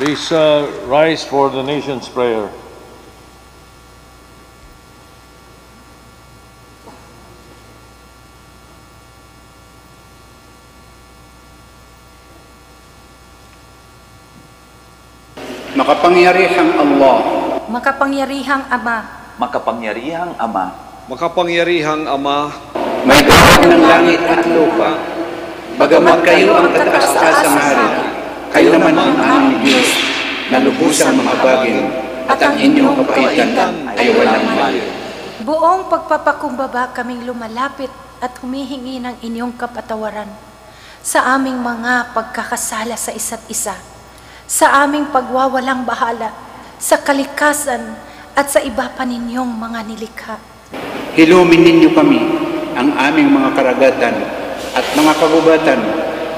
Please rise for the nation's prayer. Makapangyarihang Allah, Makapangyarihang Ama, Makapangyarihang Ama, Makapangyarihang Ama, may gawa ng langit at lupa, bagamat kayo ang kataas-taas sa ngalan, kayo naman ang aming Diyos, na lubusang mga bagay, at ang inyong kapaitan ay walang mali. buong pagpapakumbaba kaming lumalapit at humihingi ng inyong kapatawaran sa aming mga pagkakasala sa isa't isa, sa aming pagwawalang bahala, sa kalikasan at sa iba pa ninyong mga nilikha. Hilumin ninyo kami ang aming mga karagatan at mga kagubatan,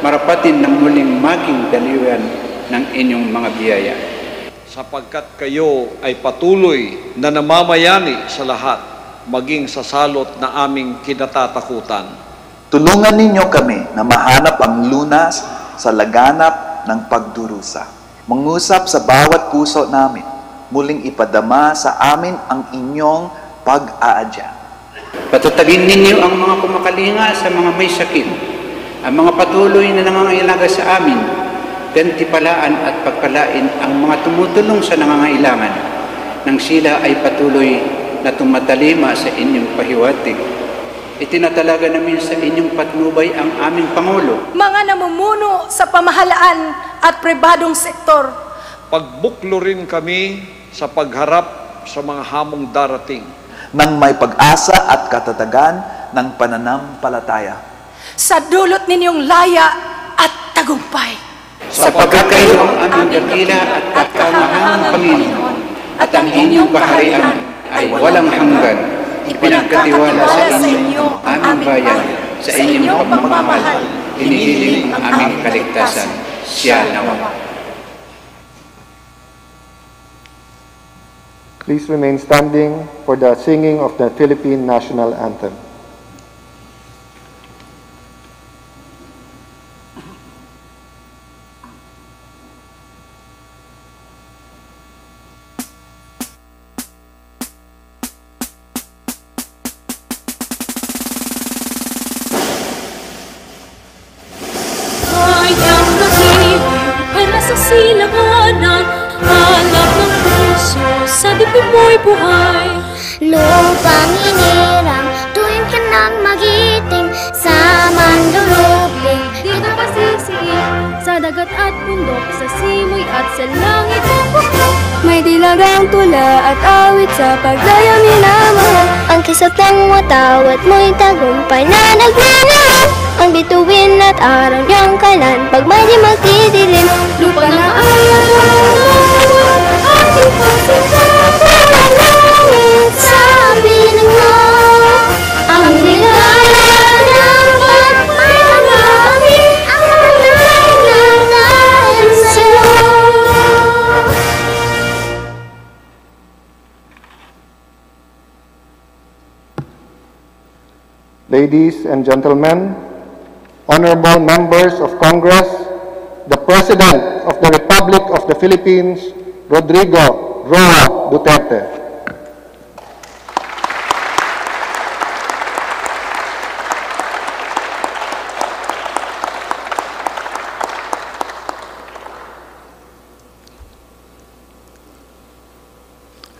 marapatin ng muling maging daliwan ng inyong mga biyaya. sapagkat kayo ay patuloy na namamayani sa lahat, maging sa salot na aming kinatatakutan. tulungan ninyo kami na mahanap ang lunas sa laganap ng pagdurusa. Mangusap sa bawat puso namin, muling ipadama sa amin ang inyong pag-aadya. Patatagin ninyo ang mga kumakalinga sa mga may sakit, ang mga patuloy na nangangailangan sa amin, gantipalaan at pagpalain ang mga tumutulong sa nangangailangan, nang sila ay patuloy na tumatalima sa inyong pahiwatig. Itinatalaga namin sa inyong patnubay ang aming Pangulo, Mga namumuno sa pamahalaan at pribadong sektor, Pagbuklo rin kami sa pagharap sa mga hamong darating, Nang may pag-asa at katatagan ng pananampalataya. sa dulot ninyong laya at tagumpay. sapagkat kayo ang aming dakila at kamahangang Panginoon, at ang inyong kaharian ay walang hanggan. Ipinagkatiwala sa inyo ang aming bayan, sa inyong pagmamahal, hinihiling ang aming kaligtasan. Siya nawa. Please remain standing for the singing of the Philippine National Anthem. Kayang nagibig para sa silanganan, hanap ng puso sa dibdib mo'y buhay. Lupang hinirang, tuwing ka nang magiting, sa mandulubling, Di ka pasisiin sa dagat at bundok, sa simoy at sa langit ng bundok. May dilagang tula at awit sa pagdaya minamahal. ang kisat ng watawat mo'y tagumpay na nagnanahan. Ang bituin at araw niyang kalan, pag may di magtidilim, Lupa na ayaw ating Langit sa piling mo, ang ligaya ng pagpapalangin, ang nangangailangan sa'yo. Ladies and gentlemen, honorable members of Congress, the President of the Republic of the Philippines, Rodrigo Roa Duterte.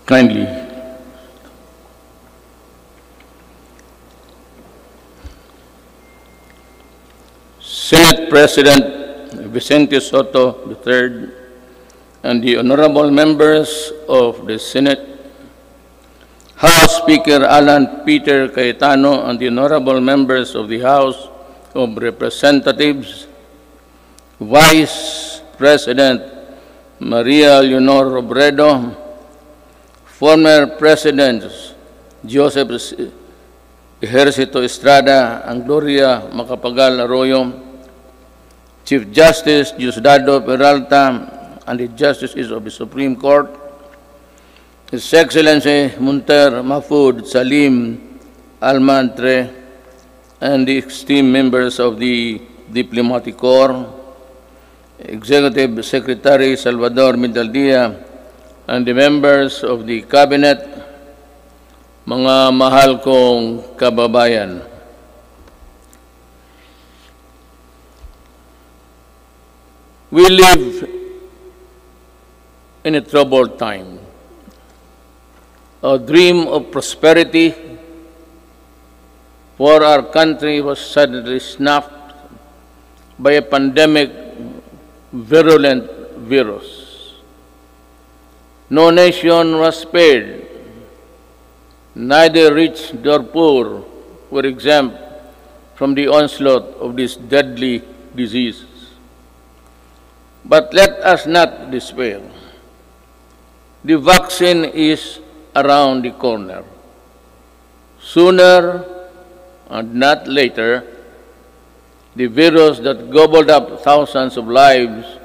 Kindly. Senate President Vicente Soto III and the honorable members of the Senate, House Speaker Alan Peter Cayetano and the honorable members of the House of Representatives, Vice President Maria Leonor Robredo, former Presidents Joseph Ejercito Estrada and Gloria Macapagal Arroyo, Chief Justice Diosdado Peralta and the Justices of the Supreme Court, His Excellency Munter Mahfoud Salim Almantre, and the esteemed members of the Diplomatic Corps, Executive Secretary Salvador Mindaldia, and the members of the Cabinet, mga mahal kong kababayan. We live in a troubled time. Our dream of prosperity for our country was suddenly snuffed by a pandemic virulent virus. No nation was spared. Neither rich nor poor were exempt from the onslaught of this deadly disease. But let us not despair. The vaccine is around the corner. Sooner and not later, the virus that gobbled up thousands of lives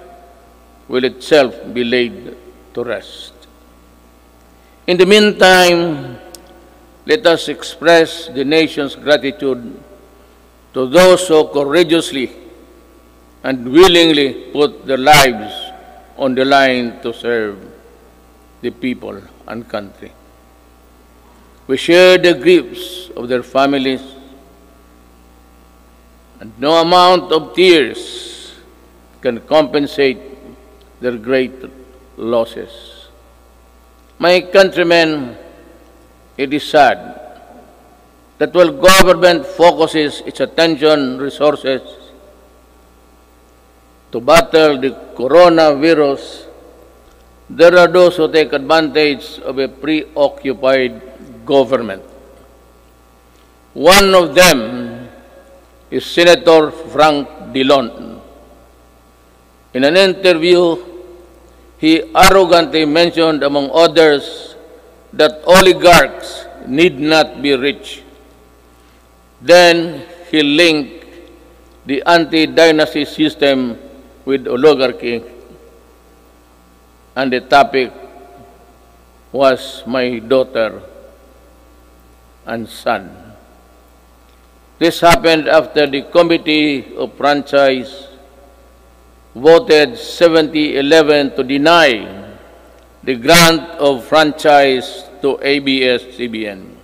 will itself be laid to rest. In the meantime, let us express the nation's gratitude to those who courageously and willingly put their lives on the line to serve the people and country. We share the griefs of their families, and no amount of tears can compensate their great losses. My countrymen, it is sad that while government focuses its attention resources to battle the coronavirus, there are those who take advantage of a preoccupied government. One of them is Senator Frank Dillon. In an interview, he arrogantly mentioned, among others, that oligarchs need not be rich. Then he linked the anti-dynasty system with oligarchy, and the topic was my daughter and son. This happened after the Committee of Franchise voted 70-11 to deny the grant of franchise to ABS-CBN.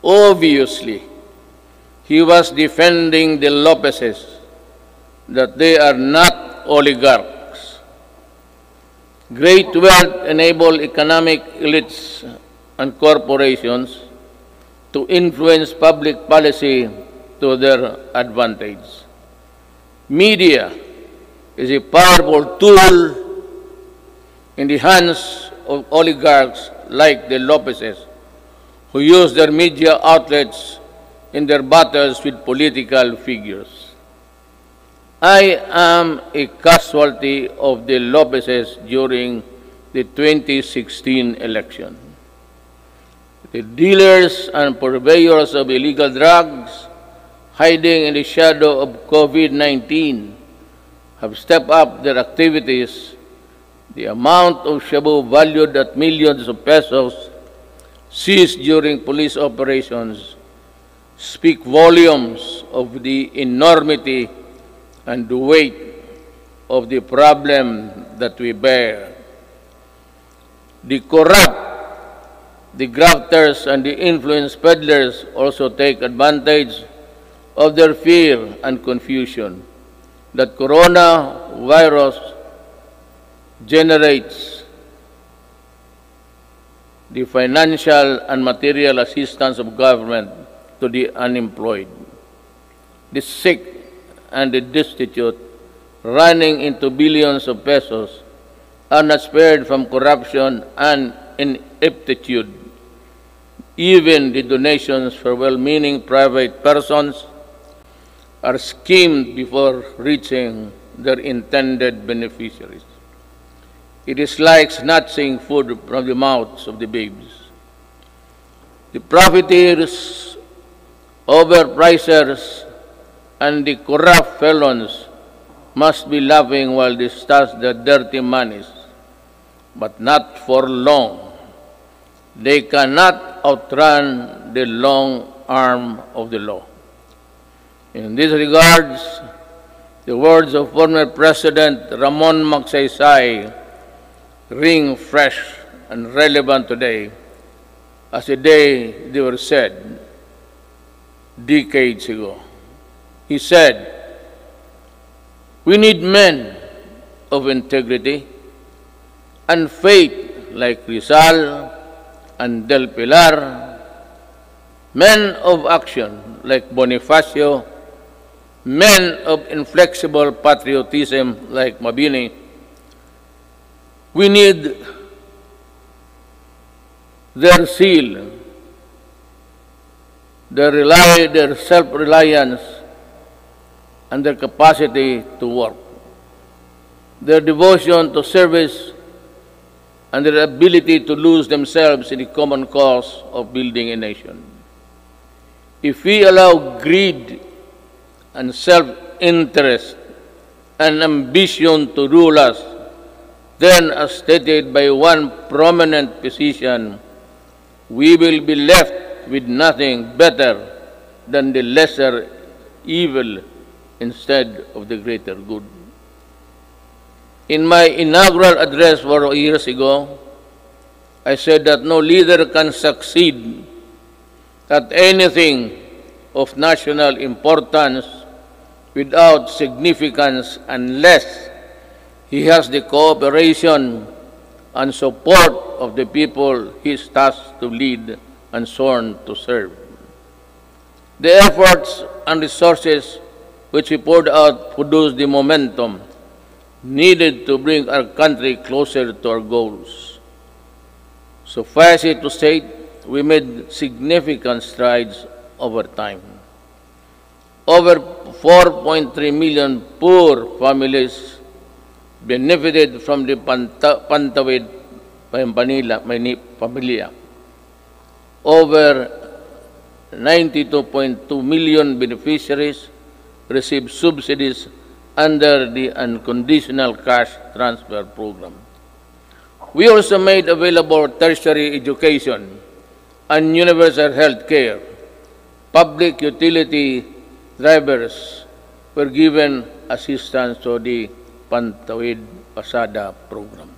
Obviously, he was defending the Lopezes, that they are not oligarchs. Great wealth enables economic elites and corporations to influence public policy to their advantage. Media is a powerful tool in the hands of oligarchs like the Lopezes, who use their media outlets in their battles with political figures. I am a casualty of the Lopezes during the 2016 election. The dealers and purveyors of illegal drugs, hiding in the shadow of COVID-19, have stepped up their activities. The amount of shabu valued at millions of pesos seized during police operations speak volumes of the enormity and the weight of the problem that we bear. The corrupt, the grafters, and the influence peddlers also take advantage of their fear and confusion that coronavirus generates the financial and material assistance of government to the unemployed, the sick, and the destitute, running into billions of pesos, are not spared from corruption and ineptitude. Even the donations for well-meaning private persons are schemed before reaching their intended beneficiaries. It is like snatching food from the mouths of the babes. The profiteers, overpricers, and the corrupt felons must be laughing while they stash their dirty monies, but not for long. They cannot outrun the long arm of the law. In these regards, the words of former President Ramon Magsaysay ring fresh and relevant today as the day they were said decades ago. He said, "We need men of integrity and faith like Rizal and Del Pilar, men of action like Bonifacio, men of inflexible patriotism like Mabini. We need their zeal, their self-reliance, and their capacity to work, their devotion to service, and their ability to lose themselves in the common cause of building a nation. If we allow greed and self-interest and ambition to rule us, then, as stated by one prominent physician, we will be left with nothing better than the lesser evil instead of the greater good." In my inaugural address 4 years ago, I said that no leader can succeed at anything of national importance without significance unless he has the cooperation and support of the people he is tasked to lead and sworn to serve. The efforts and resources which we poured out produced the momentum needed to bring our country closer to our goals. Suffice it to state, we made significant strides over time. Over 4.3 million poor families benefited from the Pantawid Pamilya. Over 92.2 million beneficiaries received subsidies under the unconditional cash transfer program. We also made available tertiary education and universal health care. Public utility drivers were given assistance to the Pantawid Pasada program.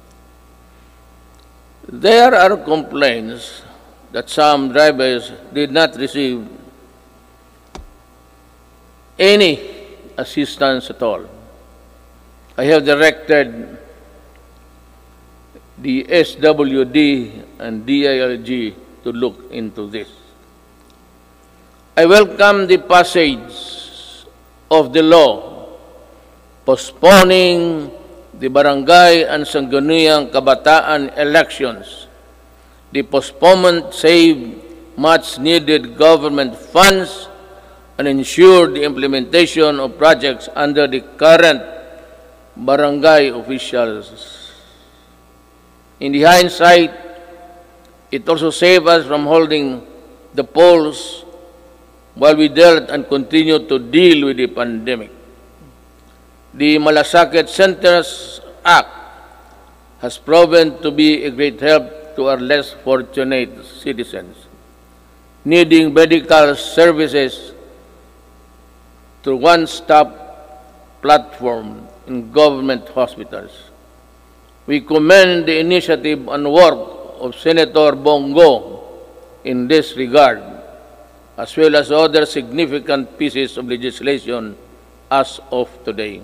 There are complaints that some drivers did not receive any assistance at all. I have directed the SWD and DILG to look into this. I welcome the passage of the law postponing the barangay and sangguniang kabataan elections. The postponement saved much needed government funds and ensured the implementation of projects under the current barangay officials. In the hindsight, it also saved us from holding the polls while we dealt and continued to deal with the pandemic. The Malasakit Centers Act has proven to be a great help to our less fortunate citizens needing medical services through one-stop platform in government hospitals. We commend the initiative and work of Senator Bongo in this regard, as well as other significant pieces of legislation as of today.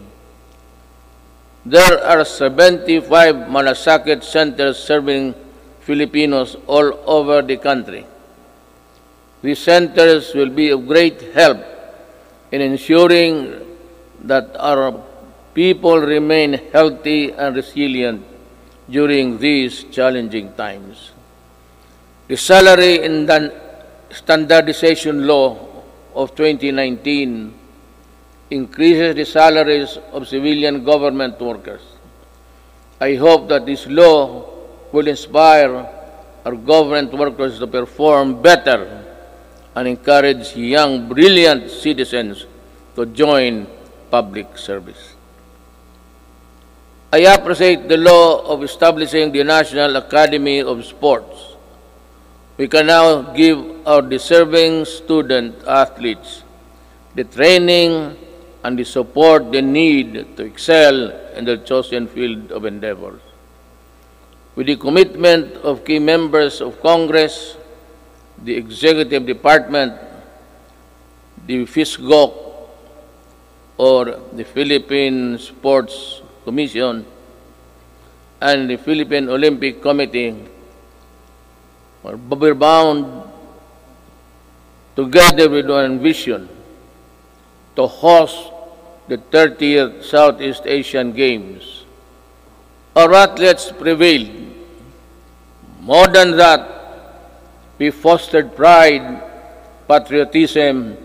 There are 75 Malasakit centers serving Filipinos all over the country. These centers will be of great help in ensuring that our people remain healthy and resilient during these challenging times. The Salary and Standardization Law of 2019 increases the salaries of civilian government workers. I hope that this law will inspire our government workers to perform better and encourage young, brilliant citizens to join public service. I appreciate the law of establishing the National Academy of Sports. We can now give our deserving student athletes the training and the support they need to excel in their chosen field of endeavors. With the commitment of key members of Congress, the Executive Department, the FISGOC, or the Philippine Sports Commission, and the Philippine Olympic Committee, we're bound together with one vision to host the 30th Southeast Asian Games. Our athletes prevailed. More than that, we fostered pride, patriotism,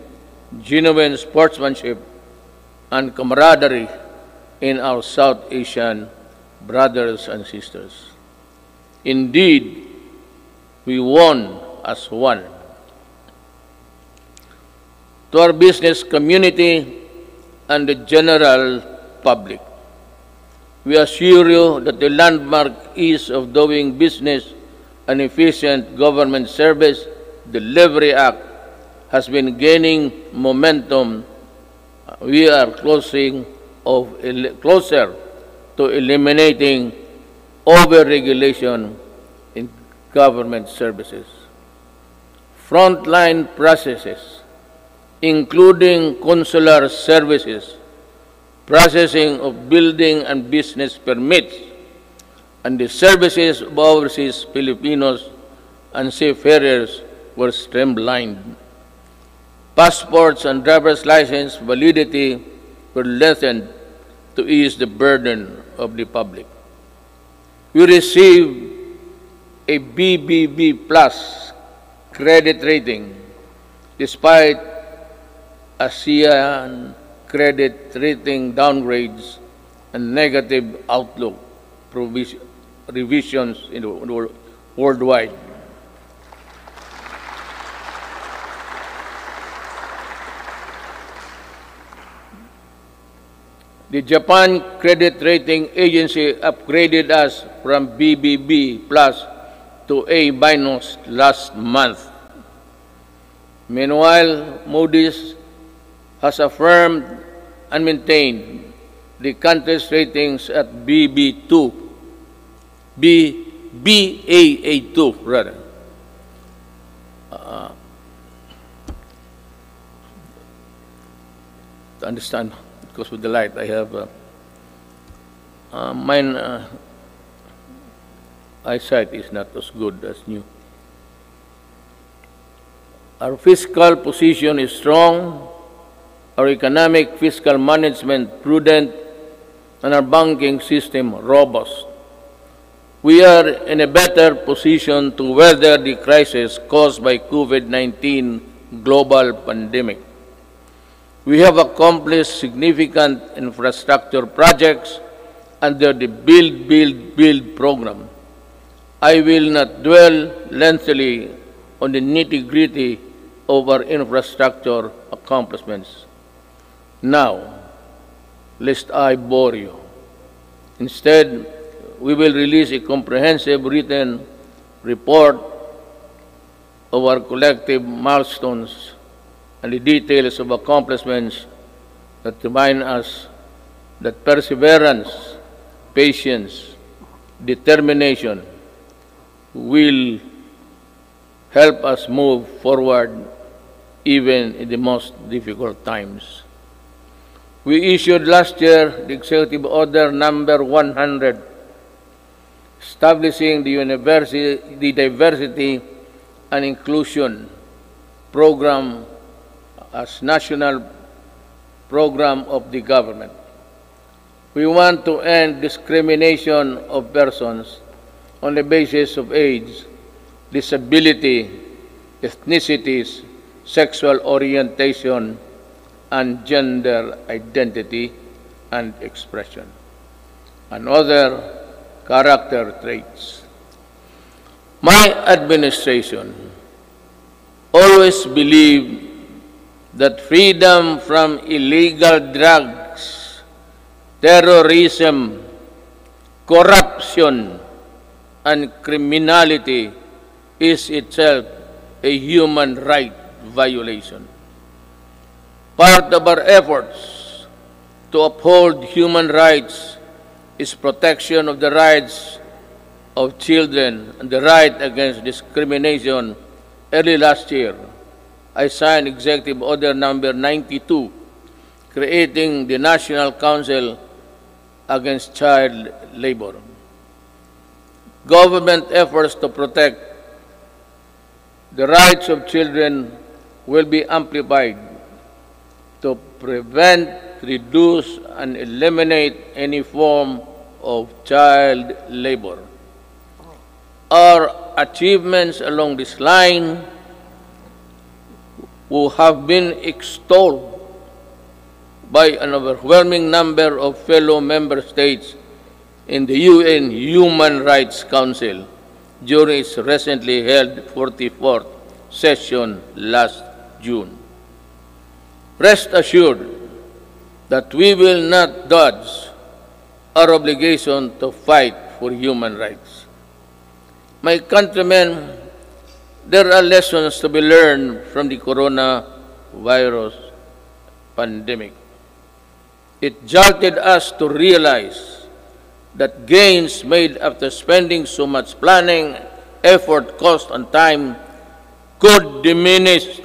genuine sportsmanship, and camaraderie in our South Asian brothers and sisters. Indeed, we won as one. To our business community and the general public, we assure you that the landmark ease of doing business and efficient government service Delivery Act has been gaining momentum. We are closer to eliminating over-regulation in government services. Frontline processes, including consular services, processing of building and business permits, and the services of overseas Filipinos and seafarers were streamlined. Passports and driver's license validity were lessened to ease the burden of the public. We received a BBB plus credit rating despite ASEAN credit rating downgrades and negative outlook revisions worldwide. The Japan Credit Rating Agency upgraded us from BBB plus to A minus last month. Meanwhile, Moody's has affirmed and maintained the country's ratings at Baa2 rather. To understand, because with the light I have mine eyesight is not as good as new. Our fiscal position is strong, our economic fiscal management prudent, and our banking system robust. We are in a better position to weather the crisis caused by COVID-19 global pandemic. We have accomplished significant infrastructure projects under the Build program. I will not dwell lengthily on the nitty-gritty of our infrastructure accomplishments now, lest I bore you. Instead, we will release a comprehensive written report of our collective milestones and the details of accomplishments that remind us that perseverance, patience, determination will help us move forward even in the most difficult times. We issued last year the Executive Order number 100, establishing the Diversity and Inclusion Program as national program of the government. We want to end discrimination of persons on the basis of age, disability, ethnicities, sexual orientation, and gender identity and expression, and other character traits. My administration always believed that freedom from illegal drugs, terrorism, corruption, and criminality is itself a human right violation. Part of our efforts to uphold human rights is protection of the rights of children and the right against discrimination. Early last year, I signed Executive Order Number 92, creating the National Council Against Child Labor. Government efforts to protect the rights of children will be amplified to prevent, reduce, and eliminate any form of child labor. Our achievements along this line will have been extolled by an overwhelming number of fellow member states in the UN Human Rights Council during its recently held 44th session last June. Rest assured that we will not dodge our obligation to fight for human rights. My countrymen, there are lessons to be learned from the coronavirus pandemic. It jolted us to realize that gains made after spending so much planning, effort, cost, and time could diminish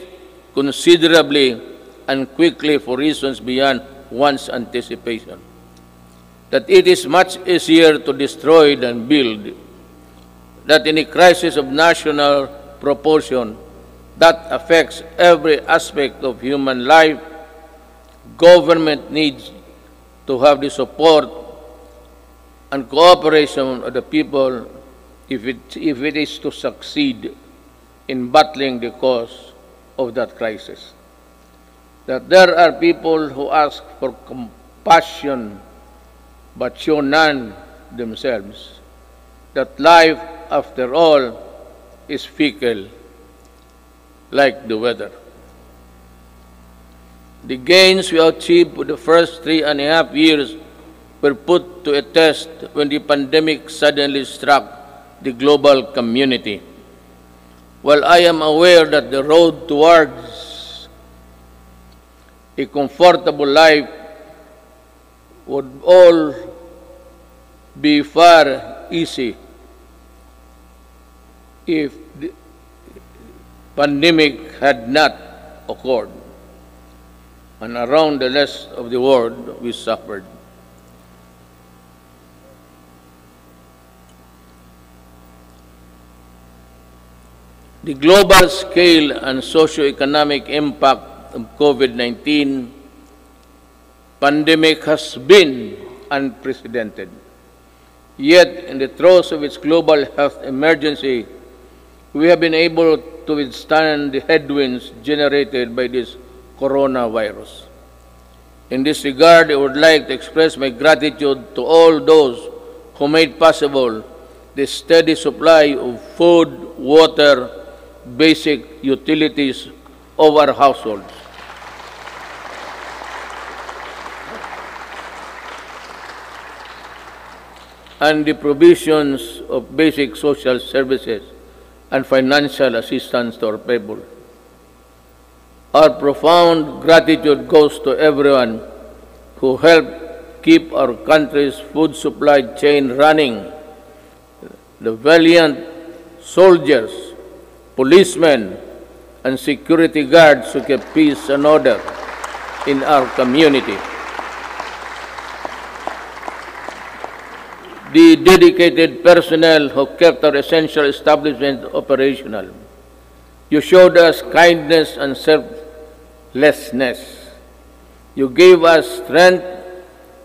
considerably and quickly for reasons beyond one's anticipation. That it is much easier to destroy than build. That in a crisis of national proportion that affects every aspect of human life, government needs to have the support and cooperation of the people if it is to succeed in battling the cause of that crisis. That there are people who ask for compassion but show none themselves. That life, after all, is fickle, like the weather. The gains we achieved for the first 3.5 years were put to a test when the pandemic suddenly struck the global community. While I am aware that the road towards a comfortable life would all be far easy if the pandemic had not occurred, and around the rest of the world we suffered. The global scale and socio-economic impact of COVID-19 pandemic has been unprecedented. Yet, in the throes of its global health emergency, we have been able to withstand the headwinds generated by this coronavirus. In this regard, I would like to express my gratitude to all those who made possible the steady supply of food, water, basic utilities of our households. And the provisions of basic social services and financial assistance to our people. Our profound gratitude goes to everyone who helped keep our country's food supply chain running. The valiant soldiers, policemen, and security guards who kept peace and order in our community. The dedicated personnel who kept our essential establishment operational. You showed us kindness and selflessness. You gave us strength.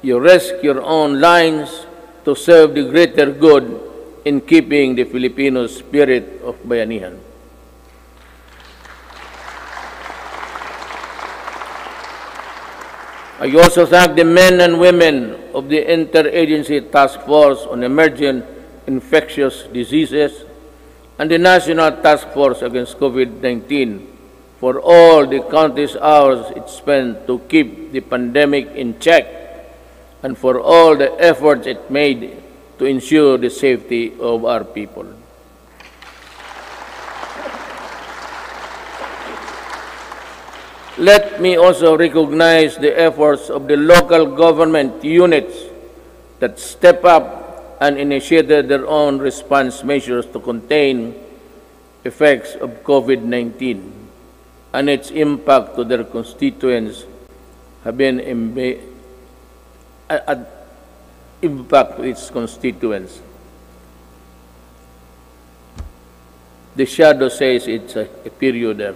You risked your own lives to serve the greater good in keeping the Filipino spirit of bayanihan. I also thank the men and women of the Interagency Task Force on Emerging Infectious Diseases and the National Task Force Against COVID-19 for all the countless hours it spent to keep the pandemic in check and for all the efforts it made to ensure the safety of our people. Let me also recognize the efforts of the local government units that step up and initiated their own response measures to contain effects of COVID-19 and its impact to their constituents have been impact to its constituents. The shadow says it's a period there.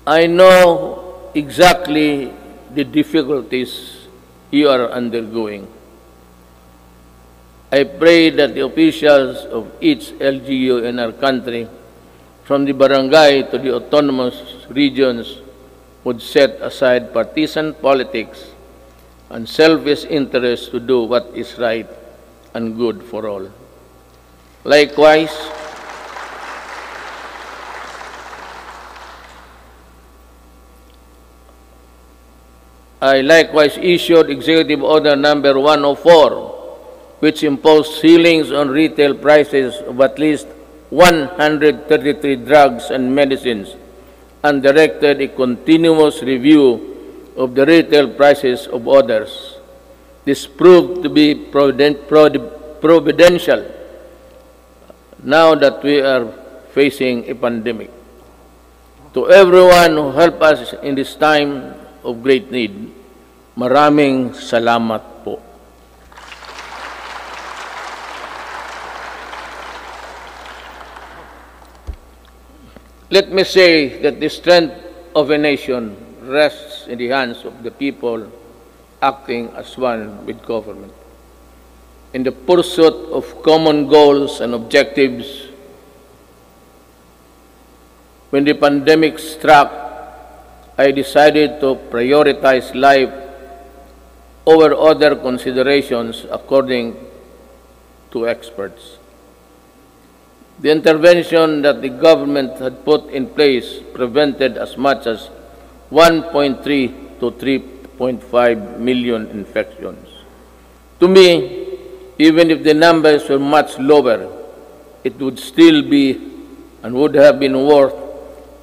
I know exactly the difficulties you are undergoing. I pray that the officials of each LGU in our country, from the barangay to the autonomous regions, would set aside partisan politics and selfish interests to do what is right and good for all. Likewise, I likewise issued Executive Order Number 104, which imposed ceilings on retail prices of at least 133 drugs and medicines, and directed a continuous review of the retail prices of others. This proved to be providential now that we are facing a pandemic. To everyone who helped us in this time of great need, maraming salamat po. Let me say that the strength of a nation rests in the hands of the people acting as one with government. In the pursuit of common goals and objectives, when the pandemic struck, I decided to prioritize life over other considerations according to experts. The intervention that the government had put in place prevented as much as 1.3 to 3.5 million infections. To me, even if the numbers were much lower, it would still be and would have been worth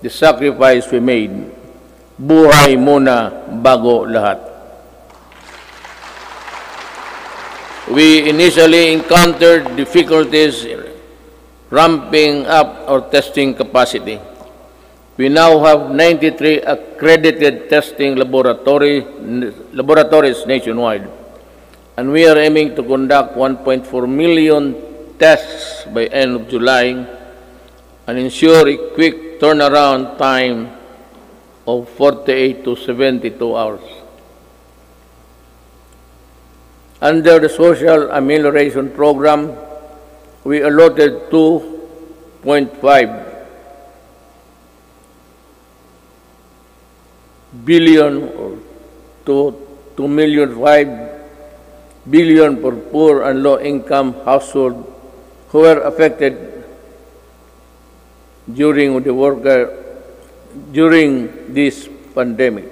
the sacrifice we made. Buhay muna bago lahat. We initially encountered difficulties ramping up our testing capacity. We now have 93 accredited testing laboratories nationwide, and we are aiming to conduct 1.4 million tests by end of July and ensure a quick turnaround time of 48 to 72 hours. Under the Social Amelioration Program, we allotted 2.5 billion or 2.5 billion for poor and low-income households who were affected during this pandemic,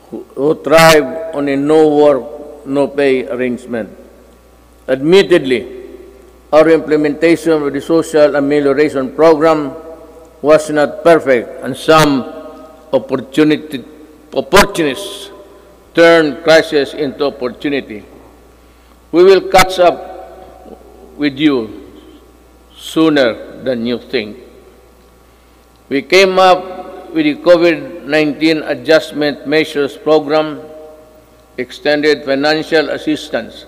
who thrive on a no-work, no-pay arrangement. Admittedly, our implementation of the Social Amelioration Program was not perfect, and some opportunists turned crisis into opportunity. We will catch up with you sooner than you think. We came up with the COVID-19 Adjustment Measures Program, extended financial assistance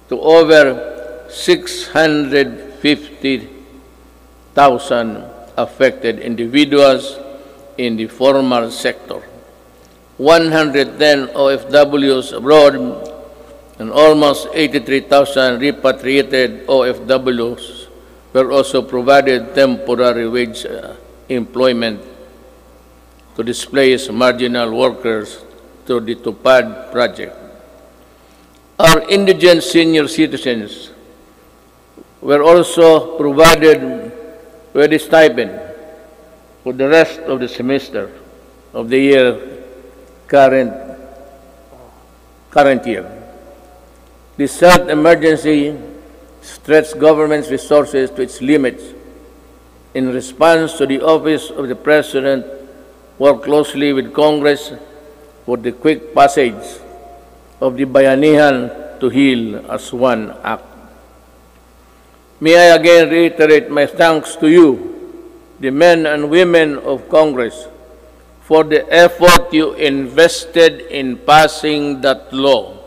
to over 650,000 affected individuals in the formal sector, 110 OFWs abroad, and almost 83,000 repatriated OFWs were also provided temporary wage employment to displace marginal workers through the TUPAD project. Our indigent senior citizens were also provided with a stipend for the rest of the semester of the current year. This health emergency stretched government's resources to its limits, in response to the Office of the President, work closely with Congress for the quick passage of the Bayanihan to Heal as One Act. May I again reiterate my thanks to you, the men and women of Congress, for the effort you invested in passing that law.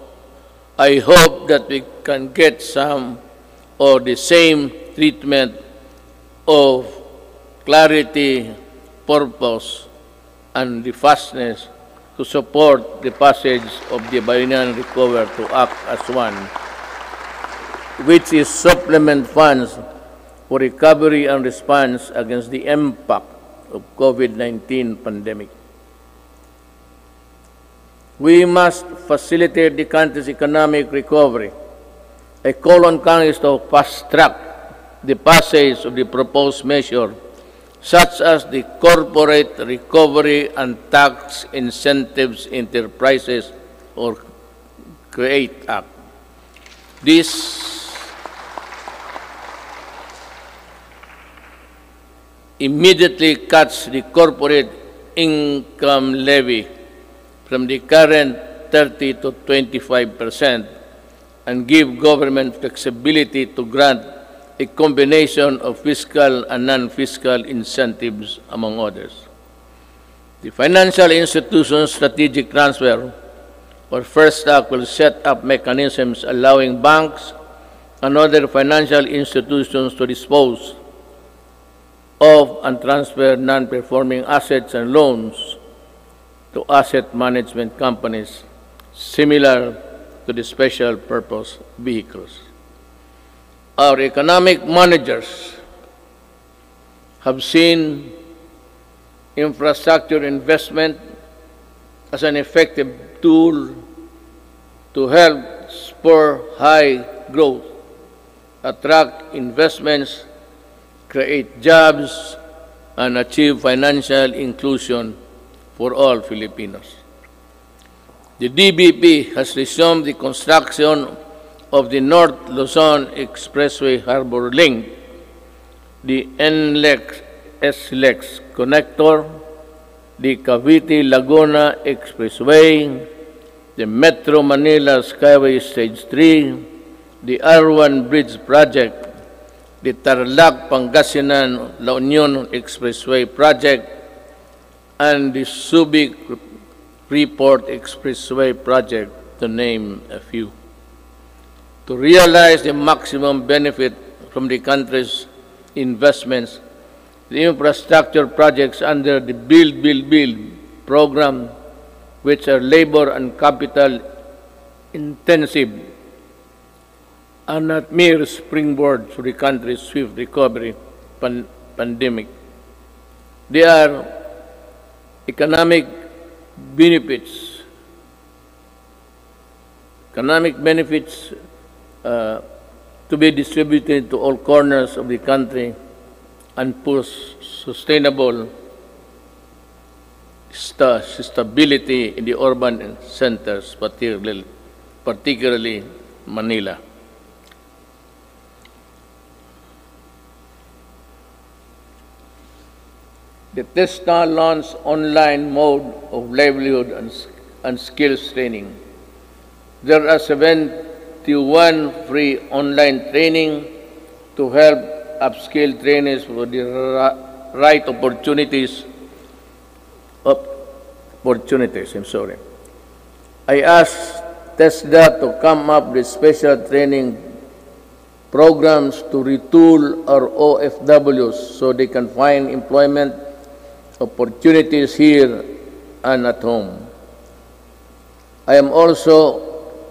I hope that we can get some or the same treatment of clarity, purpose, and the fastness to support the passage of the Bayanihan Recover to Act as One, which is supplement funds for recovery and response against the impact of COVID-19 pandemic. We must facilitate the country's economic recovery. I call on Congress to fast-track the passage of the proposed measure, such as the Corporate Recovery and Tax Incentives Enterprises or CREATE Act. This immediately cuts the corporate income levy from the current 30 to 25% and give government flexibility to grant a combination of fiscal and non-fiscal incentives, among others. The Financial Institutions Strategic Transfer, or First Act, will set up mechanisms allowing banks and other financial institutions to dispose of and transfer non-performing assets and loans to asset management companies similar to the special purpose vehicles. Our economic managers have seen infrastructure investment as an effective tool to help spur high growth, attract investments, create jobs, and achieve financial inclusion for all Filipinos. The DBP has resumed the construction of the North Luzon Expressway Harbor Link, the NLEX SLEX Connector, the Cavite-Laguna Expressway, the Metro Manila Skyway Stage 3, the R1 Bridge Project, the Tarlac-Pangasinan-La Union Expressway Project, and the Subic-Freeport Expressway Project, to name a few. To realize the maximum benefit from the country's investments, the infrastructure projects under the Build, Build, Build program, which are labor and capital intensive, are not mere springboard for the country's swift recovery pandemic. They are economic benefits to be distributed to all corners of the country and push sustainable stability in the urban centers, particularly Manila. The TESTA launched online mode of livelihood and skills training. There are 71 free online training to help upskill trainees for the right opportunities. I asked TESDA to come up with special training programs to retool our OFWs so they can find employment opportunities here and at home. I am also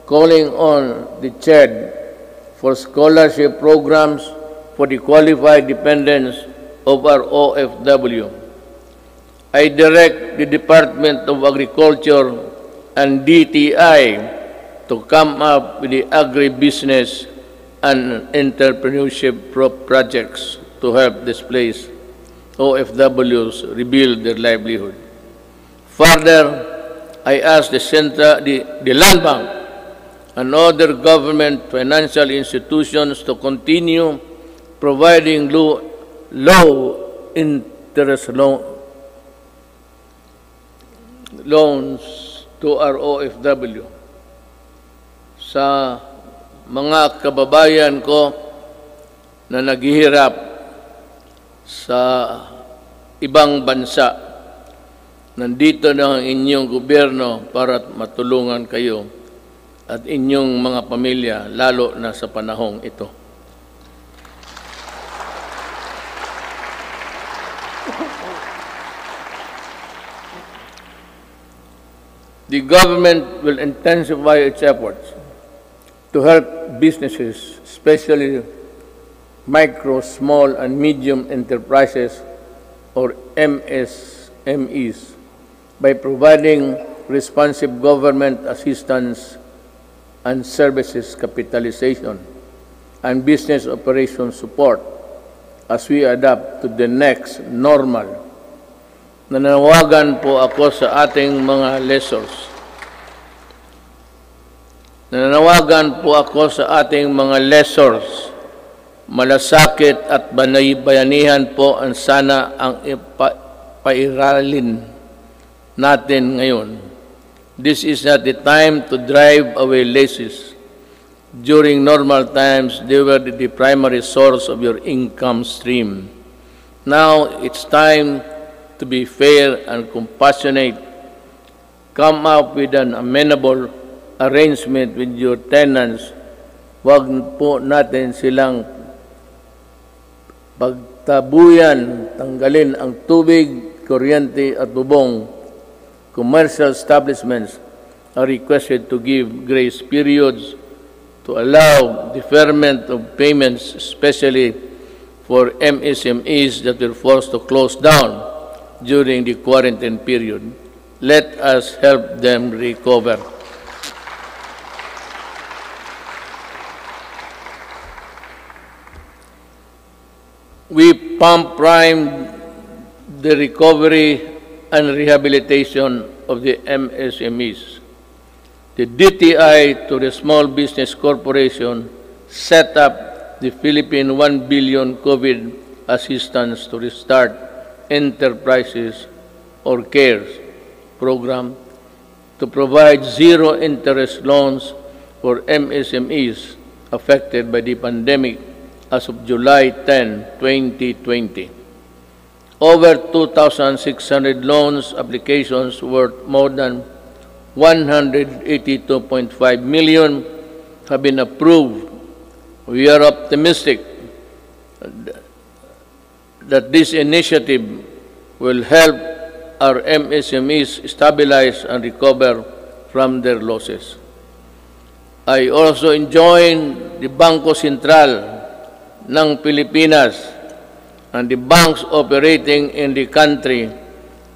calling on the CHED for scholarship programs for the qualified dependents of our OFW. I direct the Department of Agriculture and DTI to come up with the agribusiness and entrepreneurship projects to help displaced OFWs rebuild their livelihood. Further, I ask the Land Bank and other government financial institutions to continue providing low interest loans to our OFW. Sa mga kababayan ko na naghihirap sa ibang bansa, nandito na ang inyong gobyerno para matulungan kayo at inyong mga pamilya, lalo na sa panahong ito. The government will intensify its efforts to help businesses, especially micro, small, and medium enterprises, or MSMEs, by providing responsive government assistance and services capitalization and business operation support as we adapt to the next normal. Nananawagan po ako sa ating mga lessors. Nananawagan po ako sa ating mga lessors. Malasakit at bayanihan po ang sana ang pairalin natin ngayon. This is not the time to drive away lessors. During normal times, they were the primary source of your income stream. Now, it's time to be fair and compassionate. Come up with an amenable arrangement with your tenants. Huwag po natin silang pagtabuyan, tanggalin ang tubig, kuryente at bubong. Commercial establishments are requested to give grace periods to allow deferment of payments, especially for MSMEs that were forced to close down during the quarantine period. Let us help them recover. We pump prime the recovery and rehabilitation of the MSMEs. The DTI to the Small Business Corporation set up the Philippine 1 billion COVID assistance to restart enterprises or CARES program to provide zero-interest loans for MSMEs affected by the pandemic as of July 10, 2020. Over 2,600 loans applications worth more than 182.5 million have been approved. We are optimistic that this initiative will help our MSMEs stabilize and recover from their losses. I also join the Bangko Sentral ng Pilipinas and the banks operating in the country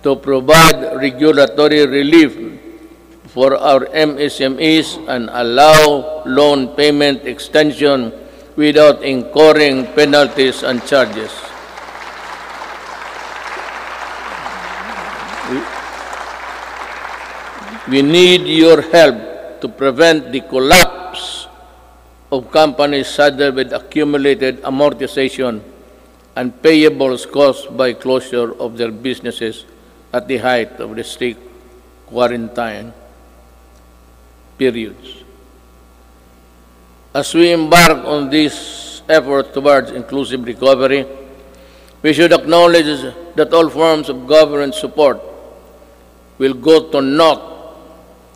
to provide regulatory relief for our MSMEs and allow loan payment extension without incurring penalties and charges. We need your help to prevent the collapse of companies saddled with accumulated amortization and payables caused by closure of their businesses at the height of the strict quarantine periods. As we embark on this effort towards inclusive recovery, we should acknowledge that all forms of government support will go to naught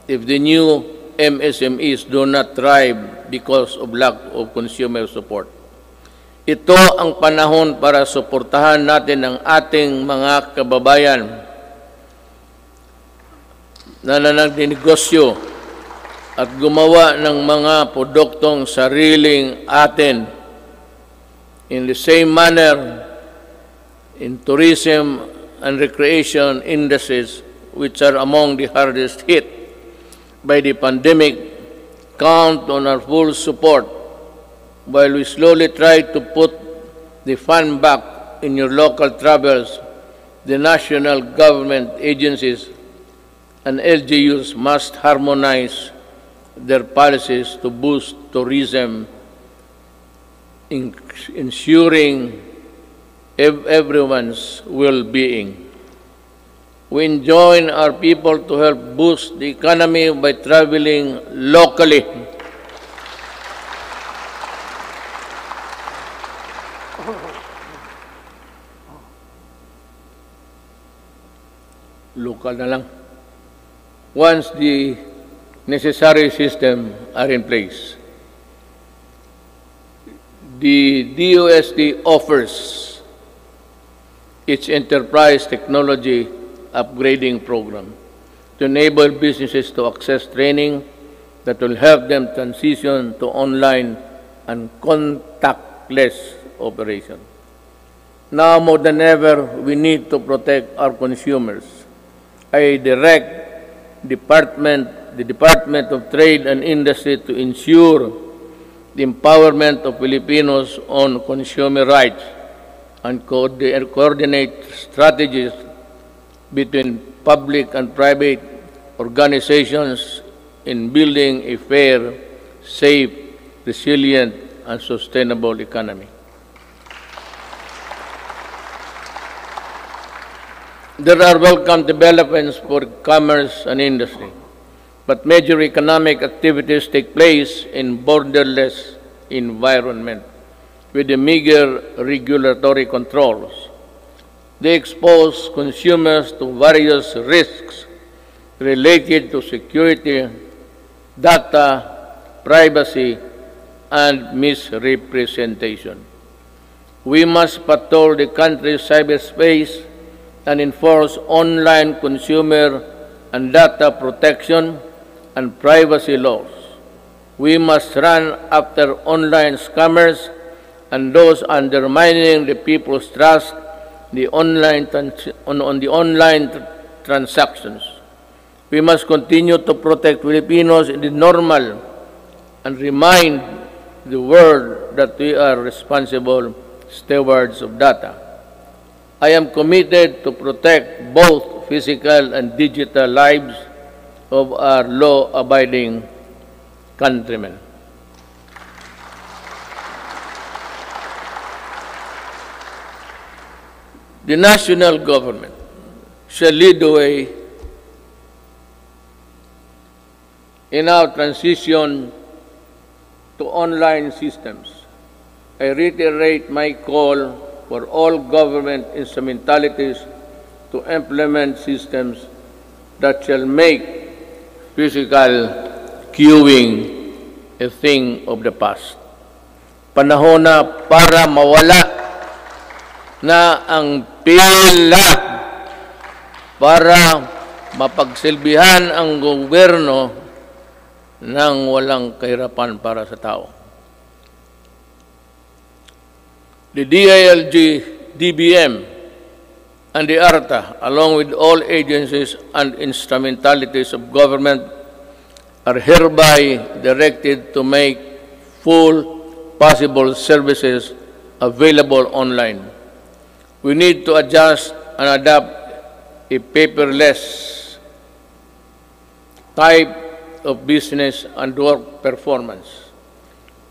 if the new MSMEs do not thrive because of lack of consumer support. Ito ang panahon para suportahan natin ang ating mga kababayan na nagnegosyo at gumawa ng mga produktong sariling atin. In the same manner, in tourism and recreation industries, which are among the hardest hit by the pandemic, count on our full support while we slowly try to put the fun back in your local travels. The national government agencies and LGUs must harmonize their policies to boost tourism, ensuring everyone's well-being. We enjoin our people to help boost the economy by traveling locally. Local na lang. Once the necessary system are in place. The DOST offers its enterprise technology upgrading program to enable businesses to access training that will help them transition to online and contactless operation. Now more than ever, we need to protect our consumers. I direct the Department of Trade and Industry to ensure the empowerment of Filipinos on consumer rights and coordinate strategies between public and private organizations in building a fair, safe, resilient, and sustainable economy. There are welcome developments for commerce and industry, but major economic activities take place in borderless environment with the meager regulatory controls. They expose consumers to various risks related to security, data, privacy, and misrepresentation. We must patrol the country's cyberspace and enforce online consumer and data protection and privacy laws. We must run after online scammers and those undermining the people's trust on the online transactions. We must continue to protect Filipinos in the normal and remind the world that we are responsible stewards of data. I am committed to protect both physical and digital lives of our law-abiding countrymen. The national government shall lead the way in our transition to online systems. I reiterate my call for all government instrumentalities to implement systems that shall make physical queuing a thing of the past. Panahon na para mawala na ang pila para mapagsilbihan ang gobyerno nang walang kahirapan para sa tao. The DILG, DBM, and the ARTA, along with all agencies and instrumentalities of government, are hereby directed to make full possible services available online. We need to adjust and adapt a paperless type of business and work performance.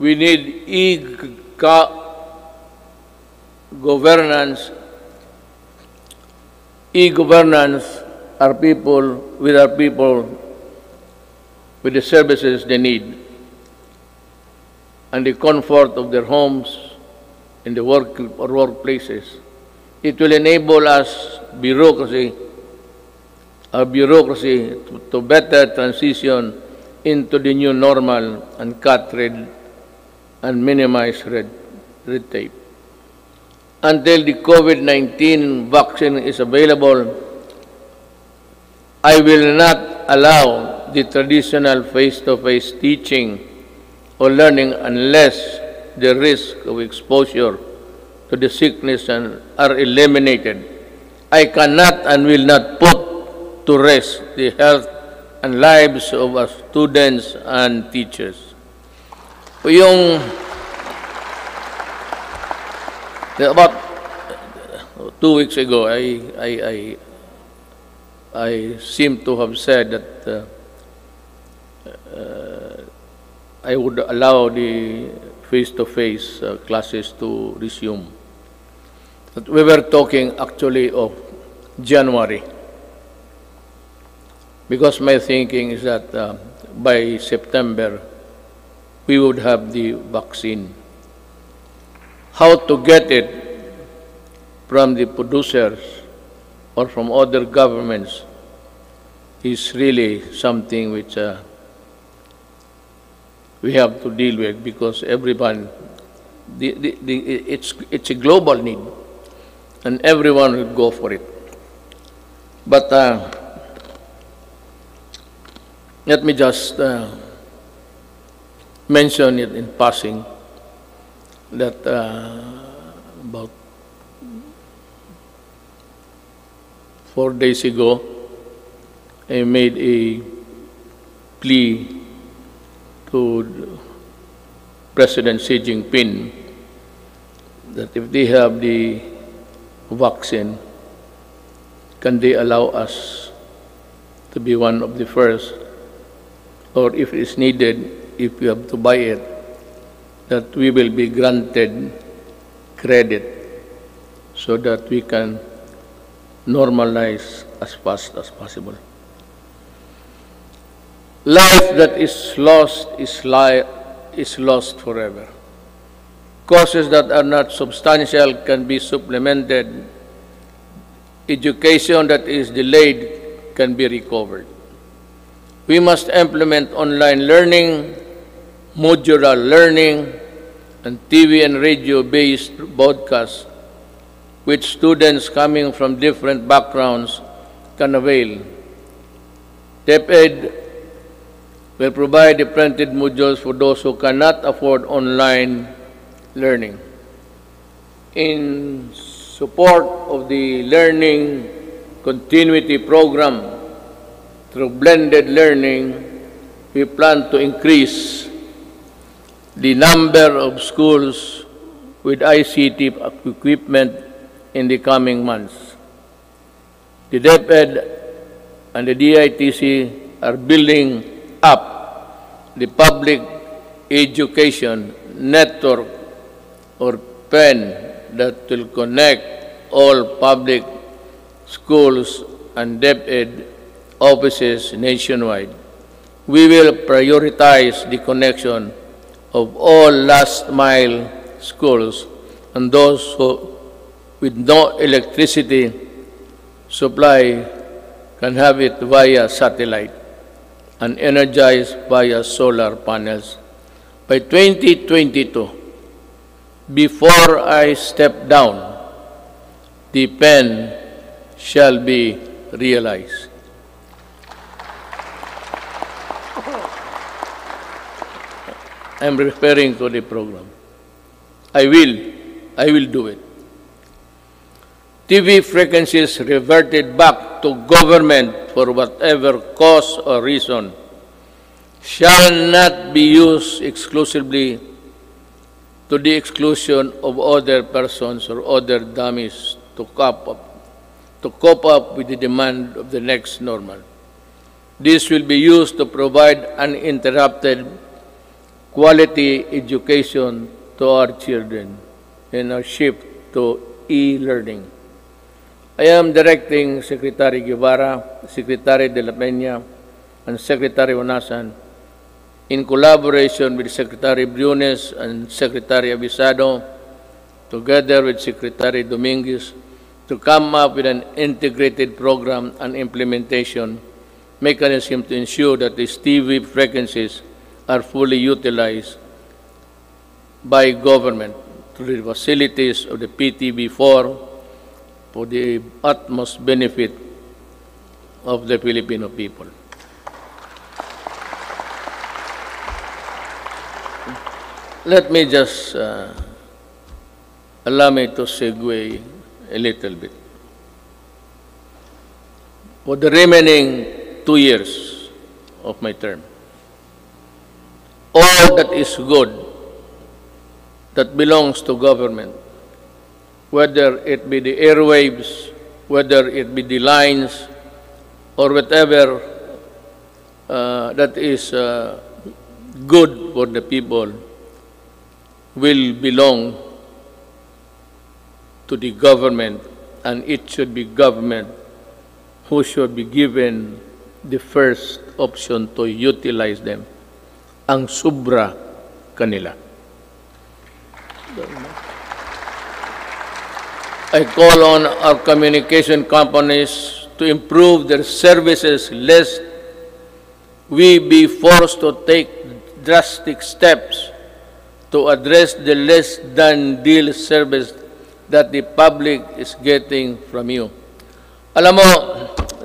We need e-governance our people with the services they need and the comfort of their homes in the work or workplaces. It will enable us bureaucracy to better transition into the new normal and cut red and minimize red tape. Until the COVID-19 vaccine is available, I will not allow the traditional face-to-face teaching or learning unless the risk of exposure to the sickness are eliminated. I cannot and will not put to rest the health and lives of our students and teachers. About 2 weeks ago, I seem to have said that I would allow the face-to-face classes to resume. But we were talking actually of January, because my thinking is that by September, we would have the vaccine. How to get it from the producers or from other governments is really something which we have to deal with, because everyone, it's a global need, and everyone will go for it. But let me just mention it in passing that about 4 days ago, I made a plea to President Xi Jinping that if they have the vaccine, can they allow us to be one of the first, or if it's needed, if we have to buy it, that we will be granted credit so that we can normalize as fast as possible. Life that is lost is lost forever. Causes that are not substantial can be supplemented. Education that is delayed can be recovered. We must implement online learning, modular learning, and TV and radio-based broadcasts, which students coming from different backgrounds can avail. DepEd will provide the printed modules for those who cannot afford online learning. In support of the learning continuity program through blended learning, we plan to increase the number of schools with ICT equipment in the coming months. The DepEd and the DITC are building up the public education network or PEN that will connect all public schools and DepEd offices nationwide. We will prioritize the connection of all last-mile schools and those who, with no electricity supply, can have it via satellite and energized via solar panels. By 2022, before I step down, the PEN shall be realized. I'm referring to the program. I will do it. TV frequencies reverted back to government for whatever cause or reason shall not be used exclusively to the exclusion of other persons or other dummies to cope up with the demand of the next normal. This will be used to provide uninterrupted quality education to our children in our shift to e-learning. I am directing Secretary Guevara, Secretary de la Peña, and Secretary Onasan, in collaboration with Secretary Briones and Secretary Abisado, together with Secretary Dominguez, to come up with an integrated program and implementation mechanism to ensure that these TV frequencies are fully utilized by government through the facilities of the PTV4 for the utmost benefit of the Filipino people. Let me just allow me to segue a little bit. For the remaining 2 years of my term, all that is good that belongs to government, whether it be the airwaves, whether it be the lines, or whatever that is good for the people, will belong to the government, and it should be government who should be given the first option to utilize them. Ang sobra kanila. I call on our communication companies to improve their services lest we be forced to take drastic steps to address the less than deal service that the public is getting from you. Alam mo,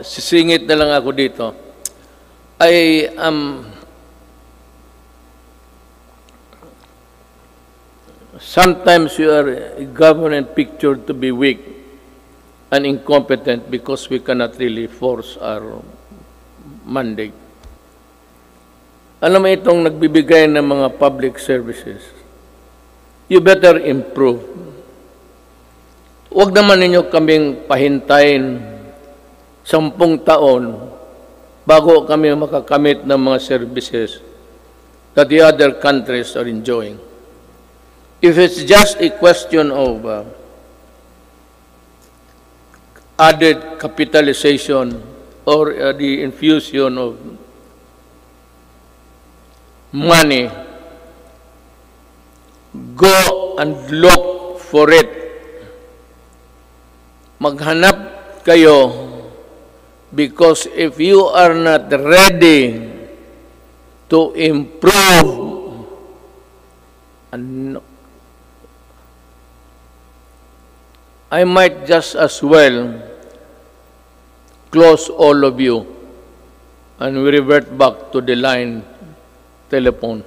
sisingit na lang ako dito. I am sometimes you are a government pictured to be weak and incompetent because we cannot really force our mandate. Alam mo itong nagbibigay ng mga public services, you better improve. Huwag naman ninyo kaming pahintayin 10 taon bago kami makakamit ng mga services that the other countries are enjoying. If it's just a question of added capitalization or the infusion of money, go and look for it. Maghanap kayo, because if you are not ready to improve, I might just as well close all of you and we revert back to the line telephone.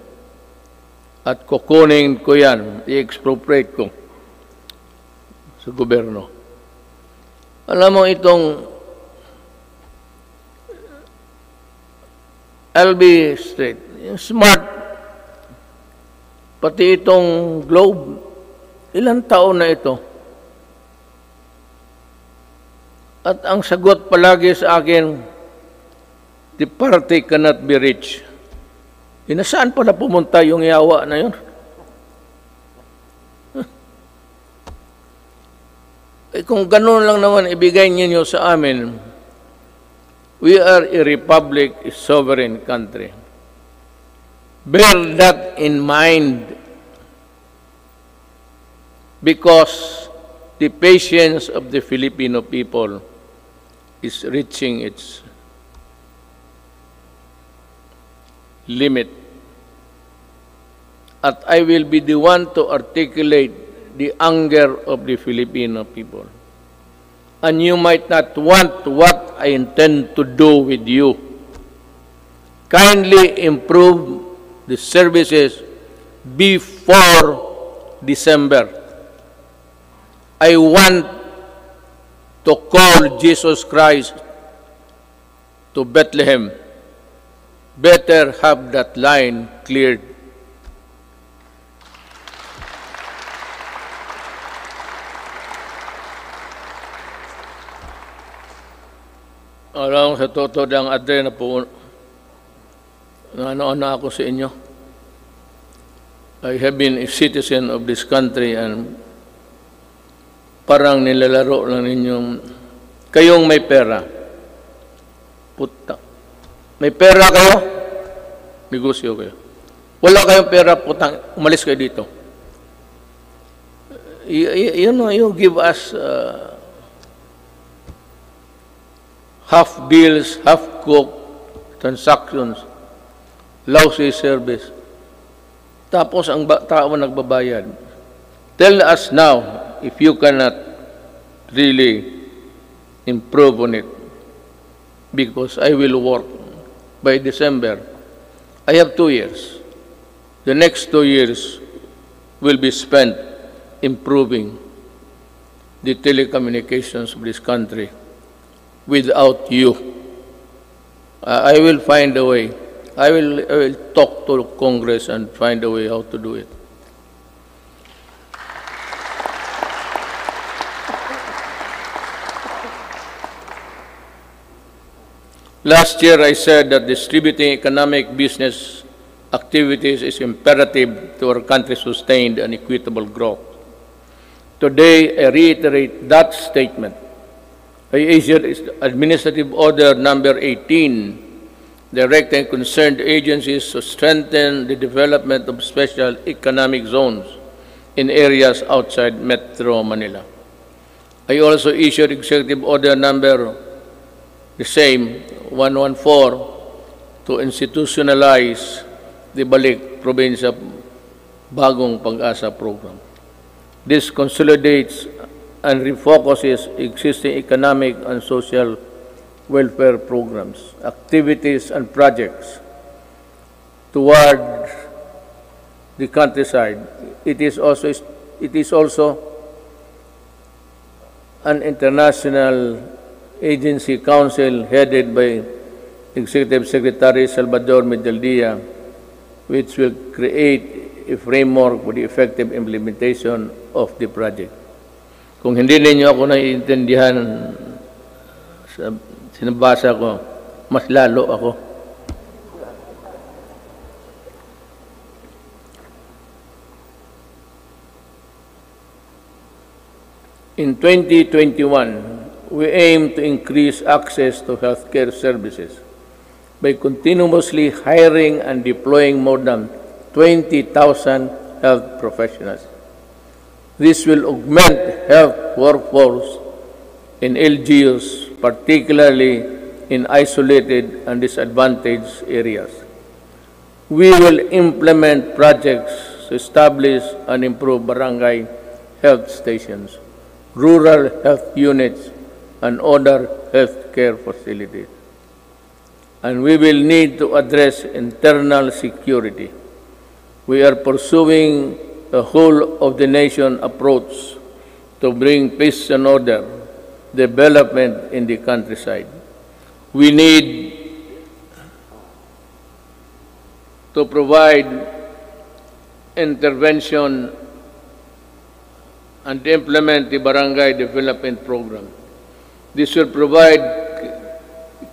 At kukunin ko yan, i-expropriate ko sa gobyerno. Alam mo itong, I'll be straight, smart, pati itong globe, ilang taon na ito? At ang sagot palagi sa akin, the party cannot be reached. Nasaan pala pumunta yung yawa na yun? Kung ganun lang naman ibigay ninyo sa amin, we are a republic, a sovereign country. Bear that in mind, because the patience of the Filipino people is reaching its limit. At I will be the one to articulate the anger of the Filipino people. And you might not want what I intend to do with you. Kindly improve the services before December. I want to call Jesus Christ to Bethlehem. Better have that line cleared. Alam sa totoo ng adre na po, ano ako sa inyo. I have been a citizen of this country and parang nilalaro lang ninyong, kayong may pera. Puta. May pera kayo, negosyo kayo. Wala kayong pera, putang, umalis kayo dito. You know, you give us half deals, half cooked transactions, lousy service. Tapos ang tao nagbabayad. Tell us now if you cannot really improve on it, because I will work. By December, I have 2 years. The next 2 years will be spent improving the telecommunications of this country without you. I will find a way. I will talk to Congress and find a way how to do it. Last year, I said that distributing economic business activities is imperative to our country's sustained and equitable growth. Today, I reiterate that statement. I issued Administrative Order Number 18, directing concerned agencies to strengthen the development of special economic zones in areas outside Metro Manila. I also issued Executive Order Number the same, 114, to institutionalize the Balik Probinsya Bagong Pag-asa program. This consolidates and refocuses existing economic and social welfare programs, activities, and projects toward the countryside. It is also an international agency council headed by Executive Secretary Salvador Medialdia, which will create a framework for the effective implementation of the project. Kung hindi ninyo ako naiintindihan sa sinabasa ko, mas lalo ako. In 2021, we aim to increase access to healthcare services by continuously hiring and deploying more than 20,000 health professionals. This will augment health workforce in LGUs, particularly in isolated and disadvantaged areas. We will implement projects to establish and improve barangay health stations, rural health units, and other healthcare facilities. And we will need to address internal security. We are pursuing a whole-of-the-nation approach to bring peace and order, development in the countryside. We need to provide intervention and implement the Barangay Development Program. This will provide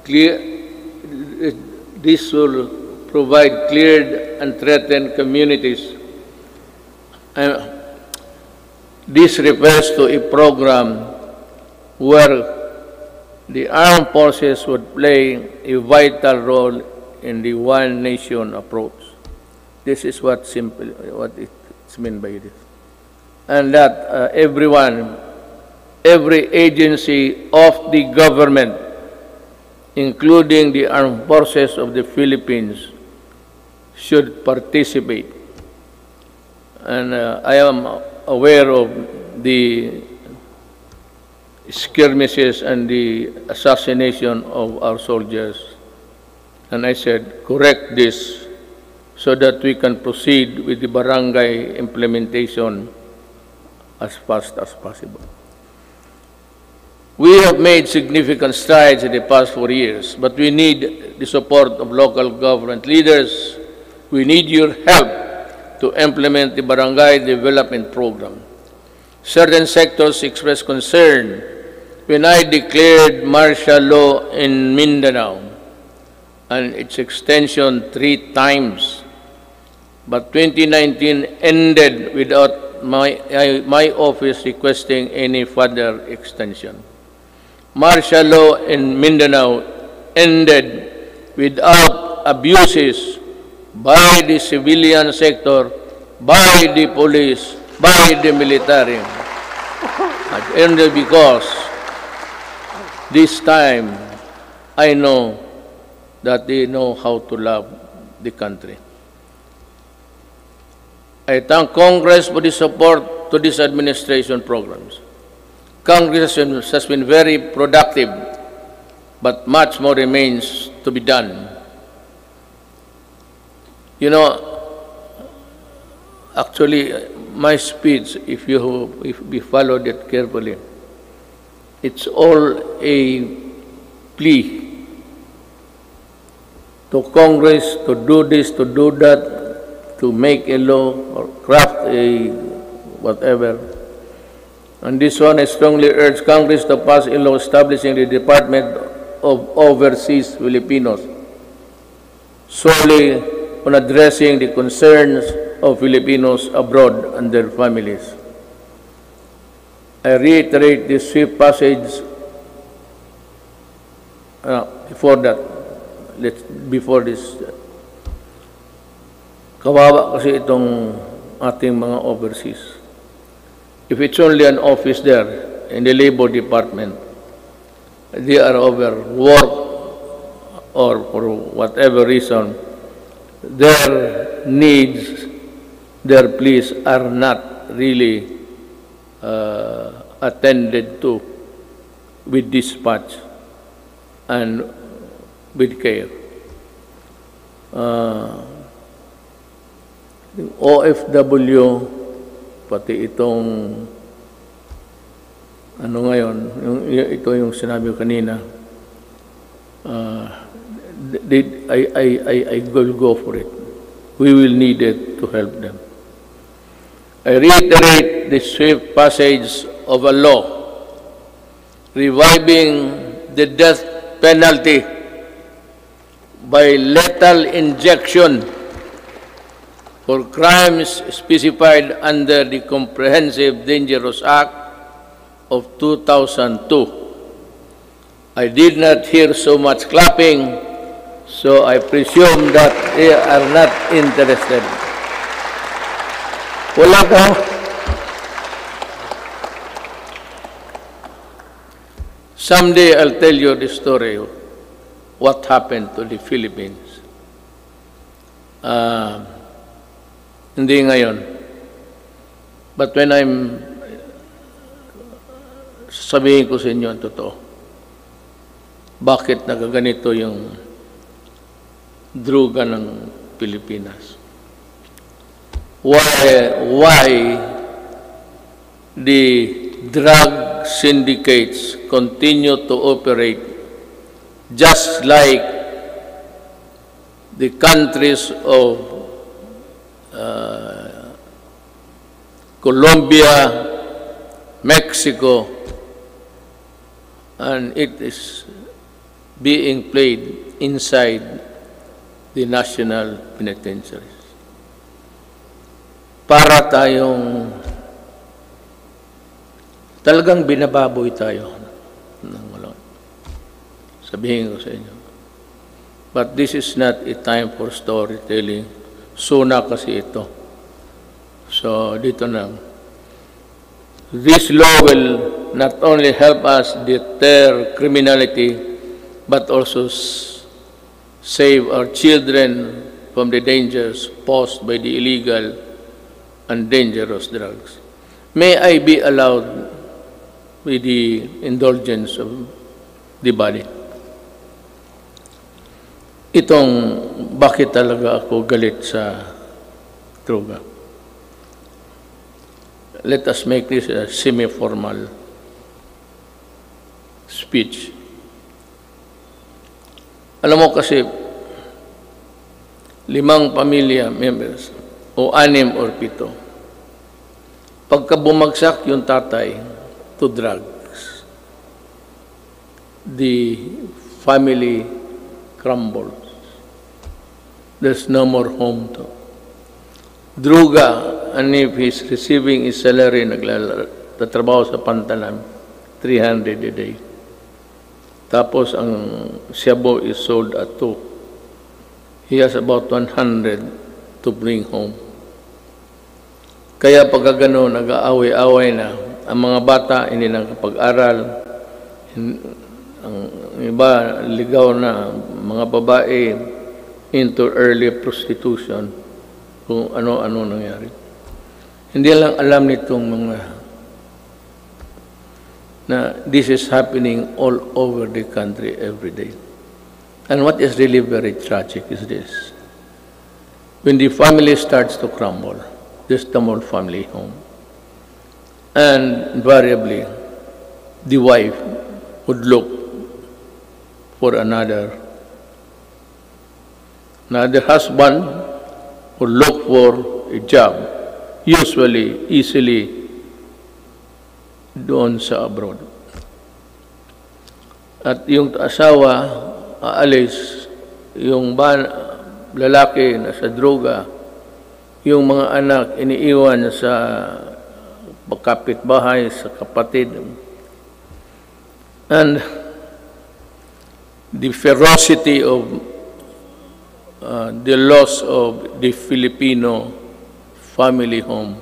cleared and threatened communities. This refers to a program where the armed forces would play a vital role in the One Nation approach. This is what it's meant by this. And that every agency of the government, including the armed forces of the Philippines, should participate. And I am aware of the skirmishes and the assassination of our soldiers. And I said, correct this so that we can proceed with the barangay implementation as fast as possible. We have made significant strides in the past 4 years, but we need the support of local government leaders. We need your help to implement the Barangay Development Program. Certain sectors expressed concern when I declared martial law in Mindanao and its extension 3 times. But 2019 ended without my office requesting any further extension. Martial law in Mindanao ended without abuses by the civilian sector, by the police, by the military. And ended because this time I know that they know how to love the country. I thank Congress for the support to these administration programs. Congress has been very productive, but much more remains to be done. You know, actually, my speech, if we followed it carefully, it's all a plea to Congress to do this, to do that, to make a law or craft a whatever. And this one, I strongly urge Congress to pass a law establishing the Department of Overseas Filipinos solely on addressing the concerns of Filipinos abroad and their families. I reiterate this swift passage before this. Kawawa kasi itong ating mga overseas. If it's only an office there in the Labor Department, they are overworked or for whatever reason, their needs, their pleas are not really attended to with dispatch and with care. Yung OFW, pati itong ano ngayon, ito yung sinabi ko kanina, I will go for it. We will need it to help them. I reiterate the swift passage of a law reviving the death penalty by lethal injection for crimes specified under the Comprehensive Dangerous Act of 2002. I did not hear so much clapping, so I presume that they are not interested. Wala ka? Someday I'll tell you the story of what happened to the Philippines. Hindi ngayon. But when sabihin ko sa inyo ang totoo, bakit nagaganito yung droga ng Pilipinas? Why the drug syndicates continue to operate just like the countries of Colombia, Mexico, and it is being played inside the national penitentiaries. Para tayong talagang binababoy tayo ng wala. Sabihin ko sa inyo. But this is not a time for storytelling. SONA kasi ito. So, dito na. This law will not only help us deter criminality, but also save our children from the dangers posed by the illegal and dangerous drugs. May I be allowed with the indulgence of the body? Itong bakit talaga ako galit sa droga. Let us make this a semi-formal speech. Alam mo kasi, 5 pamilya members, o 6 or 7, pagka bumagsak yung tatay to drugs, the family crumbles. There's no more home to. Druga, and if he's receiving his salary, nagtatrabaho sa pantalan, 300 a day. Tapos ang shabu is sold at 2. He has about 100 to bring home. Kaya pagka gano'n, nag-aaway-aaway na. Ang mga bata, hindi nakapag-aral. Ang iba, ligaw na. Mga babae, into early prostitution. Kung ano-ano nangyari. Hindi lang alam nitong mga na this is happening all over the country every day. And what is really very tragic is this. When the family starts to crumble, there's no more family home. And invariably, the wife would look for another husband would look for a job, usually, easily, doon sa abroad. At yung asawa, aalis, yung lalaki na sa droga, yung mga anak iniiwan sa kapitbahay, sa kapatid. And the ferocity of the loss of the Filipino family home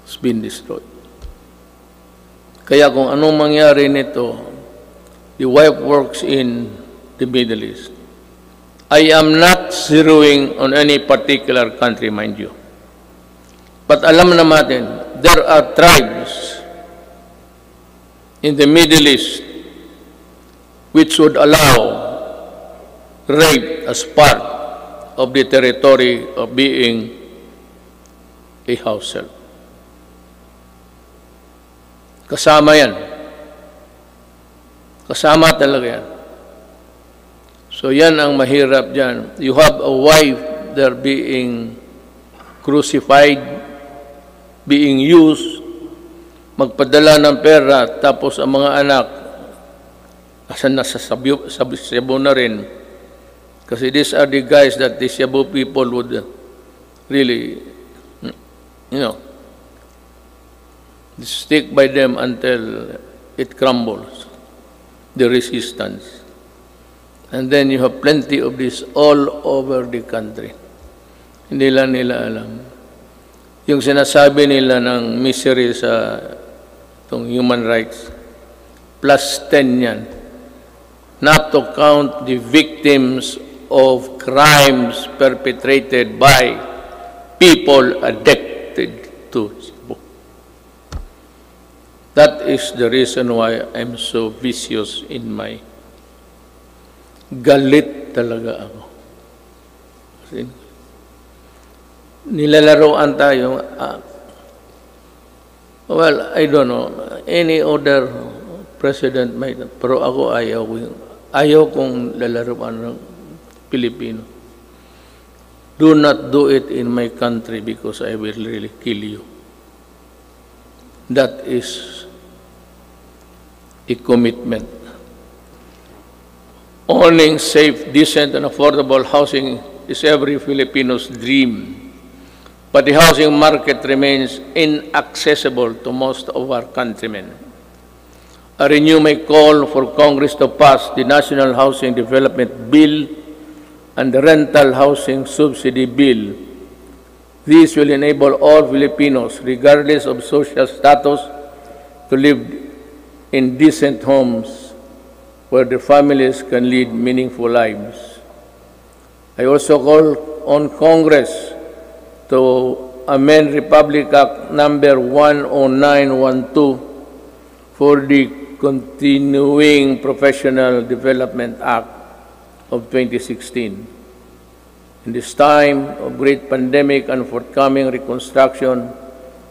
has been destroyed. Kaya kung anong mangyari nito, the wife works in the Middle East. I am not zeroing on any particular country, mind you. But alam natin, there are tribes in the Middle East which would allow rape as part of the territory of being a house help. Kasama yan. Kasama talaga yan. So yan ang mahirap dyan. You have a wife there being crucified, being used, magpadala ng pera, tapos ang mga anak, asan nasa Cebu na rin. Kasi these are the guys that the Cebu people would really, stick by them until it crumbles, the resistance. And then you have plenty of this all over the country. Hindi lang nila alam. Yung sinasabi nila ng misery sa itong human rights, plus 10 yan. Not to count the victims of crimes perpetrated by people addicted to Cebu. That is the reason why I'm so vicious in my galit talaga ako. Nilalaroan tayo. Well, I don't know. Any other president might, pero ako ayaw kong lalaroan ng Pilipino. Do not do it in my country because I will really kill you. That is a commitment. Owning safe, decent, and affordable housing is every Filipino's dream. But the housing market remains inaccessible to most of our countrymen. I renew my call for Congress to pass the National Housing Development Bill and the Rental Housing Subsidy Bill. These will enable all Filipinos, regardless of social status, to live in decent homes where their families can lead meaningful lives. I also call on Congress to amend Republic Act number 10912 for the Continuing Professional Development Act of 2016. In this time of great pandemic and forthcoming reconstruction,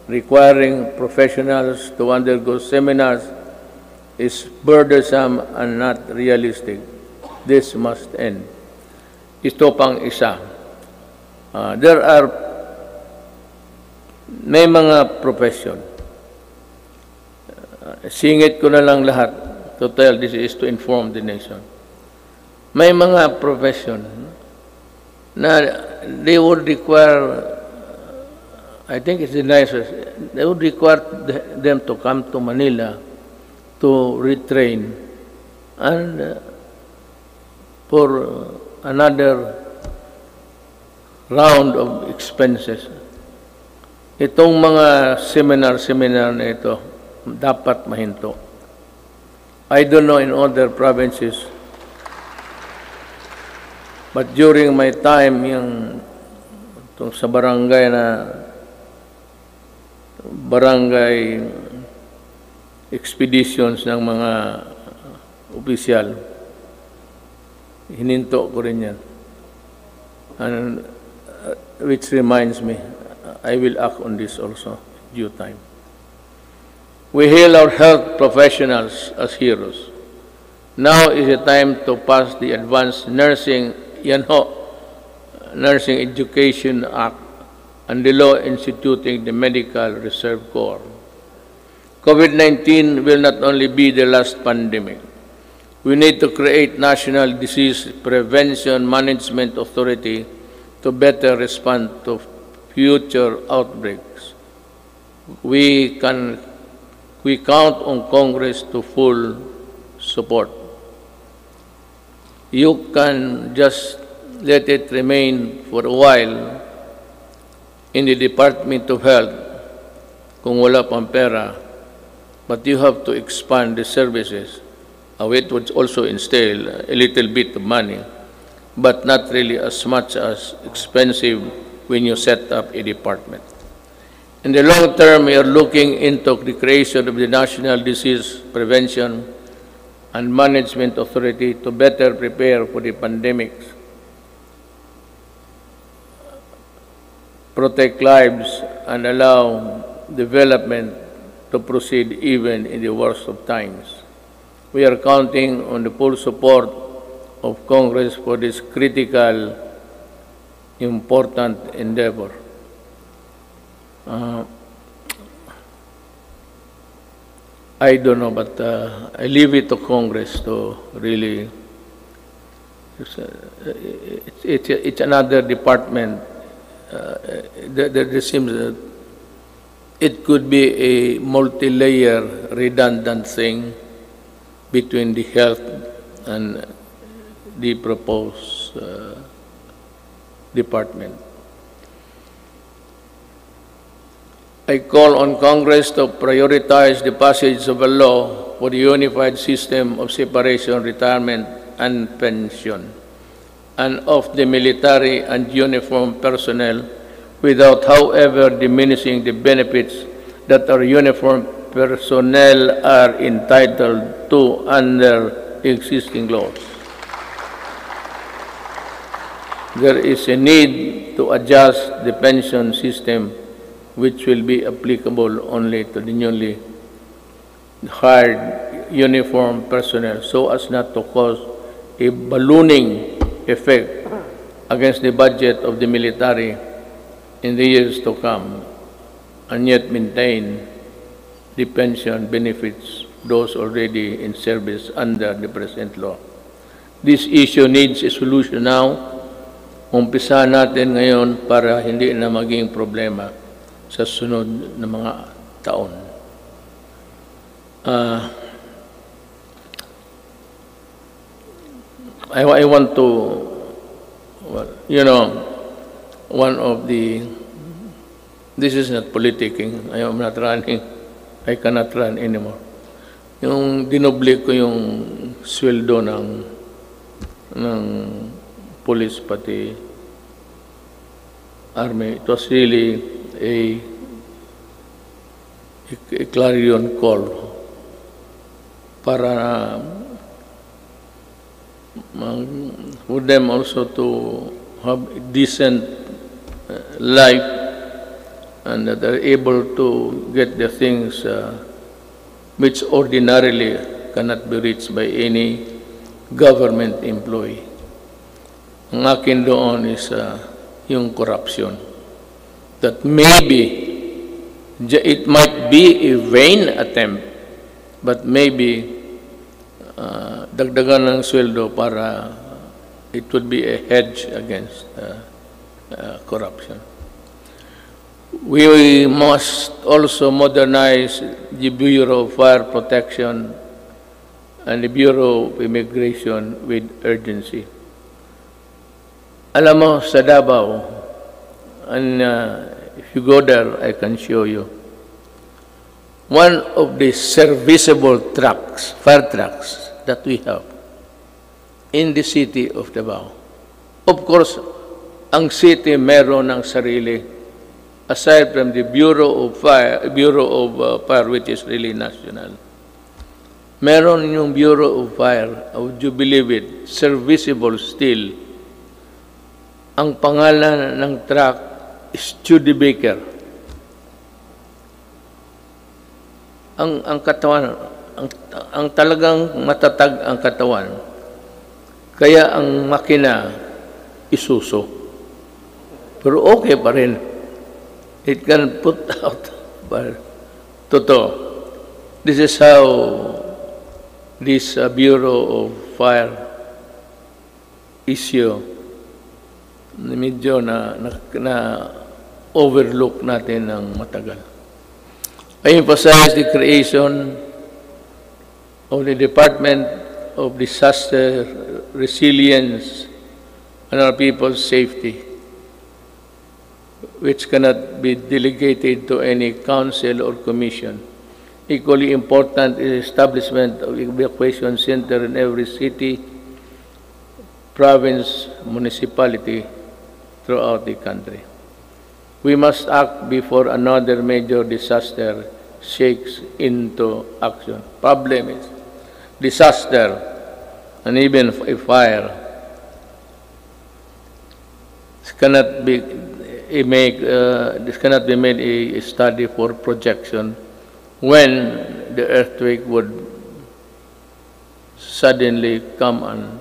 requiring professionals to undergo seminars is burdensome and not realistic. This must end. Ito pang isa. May mga profession. Singit ko na lang lahat to tell, this is to inform the nation. May mga profession na they would require, I think it's the nicest, they would require them to come to Manila to retrain and for another round of expenses. Itong mga seminar na ito, dapat mahinto. I don't know in other provinces, but during my time sa barangay expeditions ng mga opisyal, hininto ko rin yan. And which reminds me, I will act on this also in due time. We hail our health professionals as heroes. Now is the time to pass the Advanced Nursing Education Act and the law instituting the Medical Reserve Corps. COVID-19 will not only be the last pandemic. We need to create National Disease Prevention Management Authority to better respond to future outbreaks. we count on Congress to full support. You can just let it remain for a while in the Department of Health kung wala pang pera, but you have to expand the services. It would also entail a little bit of money, but not really as much as expensive when you set up a department. In the long term, we are looking into the creation of the National Disease Prevention and Management Authority to better prepare for the pandemics, protect lives, and allow development to proceed even in the worst of times. We are counting on the full support of Congress for this critical, important endeavor. I don't know, but I leave it to Congress to really. It's another department. There seems that it could be a multi-layer, redundant thing between the health and the proposed department. I call on Congress to prioritize the passage of a law for the unified system of separation, retirement, and pension, and of the military and uniformed personnel, without, however, diminishing the benefits that our uniformed personnel are entitled to under existing laws. There is a need to adjust the pension system, which will be applicable only to the newly hired uniformed personnel, so as not to cause a ballooning effect against the budget of the military in the years to come, and yet maintain the pension benefits those already in service under the present law. This issue needs a solution now. Umpisahan natin ngayon para hindi na maging problema sa sunod na mga taon. I want to, one of the, this is not politicking, I am not running, I cannot run anymore. Yung dinoble ko yung sweldo ng police pati army, it was really a clarion call para for them also to have a decent life, and that they're able to get the things which ordinarily cannot be reached by any government employee. Ang akin doon is yung corruption. That maybe it might be a vain attempt, but maybe dagdagan ng sweldo para it would be a hedge against corruption. We must also modernize the Bureau of Fire Protection and the Bureau of Immigration with urgency. Alam mo, sa Davao, and if you go there, I can show you. One of the serviceable trucks, fire trucks, that we have in the city of Davao. Of course, ang city meron ng sarili, aside from the Bureau of Fire, which is really national. Meron yung Bureau of Fire, would you believe it, serviceable still. Ang pangalan ng truck is Studebaker. Ang katawan, ang talagang matatag ang katawan. Kaya ang makina isuso. Pero okay pa rin. It can put out. Totoo. This is how this Bureau of Fire issue medyo na overlook natin ng matagal. I emphasize the creation of the Department of Disaster Resilience and our people's safety, which cannot be delegated to any council or commission. Equally important is the establishment of evacuation center in every city, province, municipality throughout the country. We must act before another major disaster shakes into action. Problem is disaster and even a fire. This cannot be made a study for projection when the earthquake would suddenly come and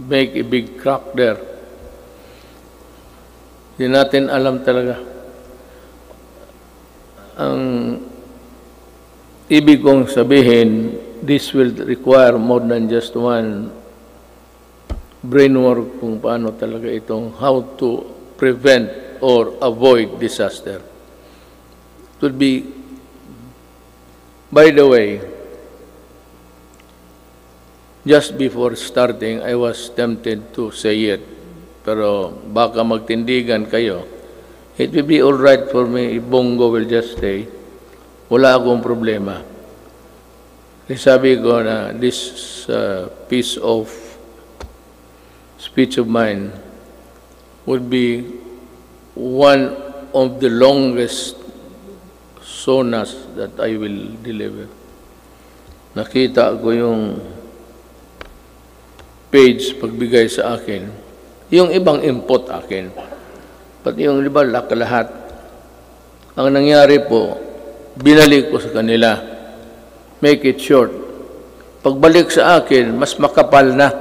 make a big crack there. Hindi natin alam talaga. Ang ibig kong sabihin, this will require more than just one brainwork kung paano talaga itong how to prevent or avoid disaster. It would be, by the way, just before starting, I was tempted to say it, pero baka magtindigan kayo. It will be all right for me if Bongo will just stay. Wala akong problema. Sabi ko na this piece of speech of mine would be one of the longest sonas that I will deliver. Nakita ko yung page pagbigay sa akin. Yung ibang input akin. Pati yung iba lahat. Ang nangyari po, binalik ko sa kanila. Make it short. Pagbalik sa akin, mas makapal na.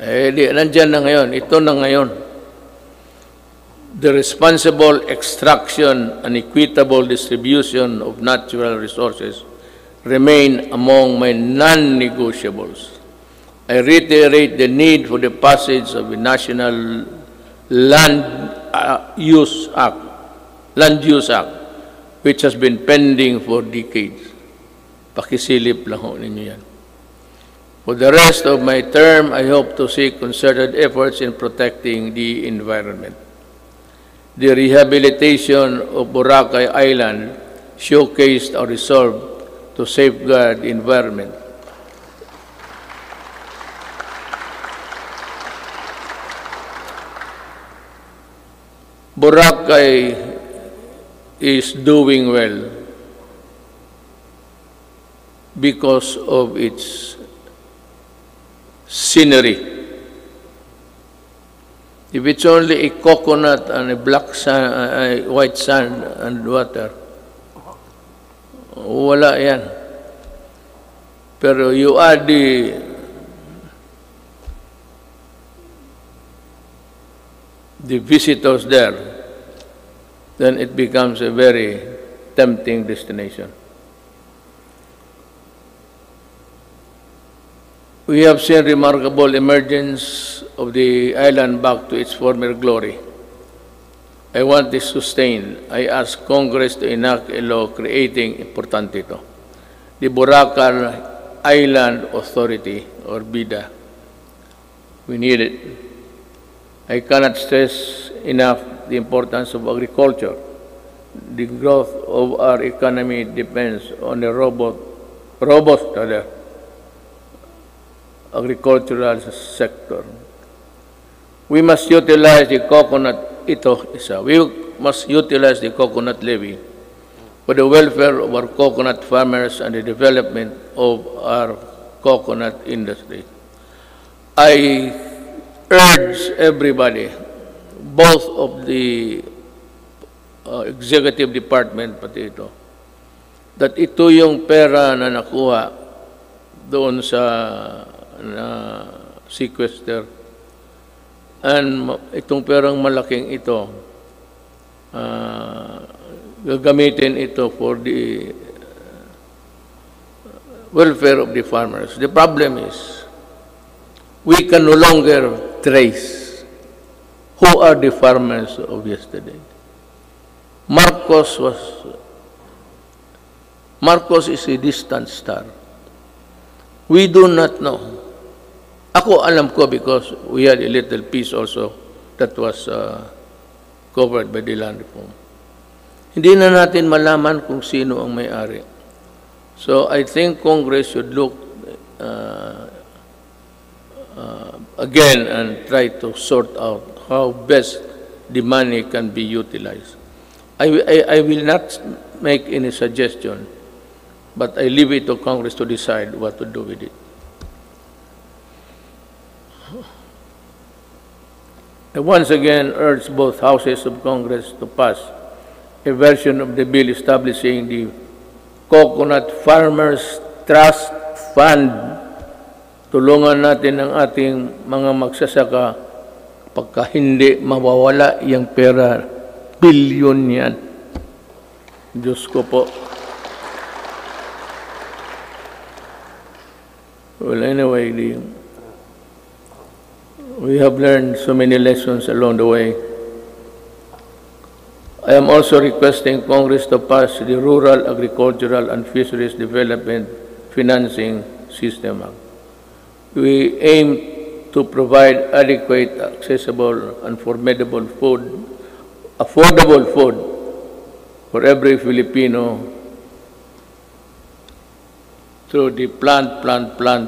Nandyan na ngayon. Ito na ngayon. The responsible extraction and equitable distribution of natural resources remain among my non-negotiables. I reiterate the need for the passage of the National Land Use Act, which has been pending for decades. Pakisilip lang ho ninyo yan. For the rest of my term, I hope to see concerted efforts in protecting the environment. The rehabilitation of Boracay Island showcased our resolve to safeguard the environment. Boracay is doing well because of its scenery. If it's only a coconut and a black sand, white sand and water, wala yan. Pero you add the visitors there, then it becomes a very tempting destination. We have seen remarkable emergence of the island back to its former glory. I want this sustained. I ask Congress to enact a law creating, importante ito, the Boracay Island Authority, or BIDA. We need it. I cannot stress enough the importance of agriculture. The growth of our economy depends on a robust agricultural sector. We must utilize the coconut, we must utilize the coconut levy for the welfare of our coconut farmers and the development of our coconut industry. I urge everybody, both of the executive department, pati ito, that ito yung pera na nakuha doon sa sequester. And itong perang malaking ito, gagamitin ito for the welfare of the farmers. The problem is, we can no longer trace Who are the farmers of yesterday? Marcos is a distant star. We do not know. Ako alam ko because we had a little piece also that was covered by the land reform. Hindi na natin malaman kung sino ang may-ari. So I think Congress should look again and try to sort out how best the money can be utilized. I will not make any suggestion, but I leave it to Congress to decide what to do with it. I once again urge both houses of Congress to pass a version of the bill establishing the Coconut Farmers Trust Fund. Tulungan natin ang ating mga magsasaka pagka hindi mawawala yung pera, bilyon yan. Diyos ko po. Well, anyway, we have learned so many lessons along the way. I am also requesting Congress to pass the Rural, Agricultural, and Fisheries Development Financing System Act. We aim to provide adequate, accessible, and affordable food for every Filipino through the Plant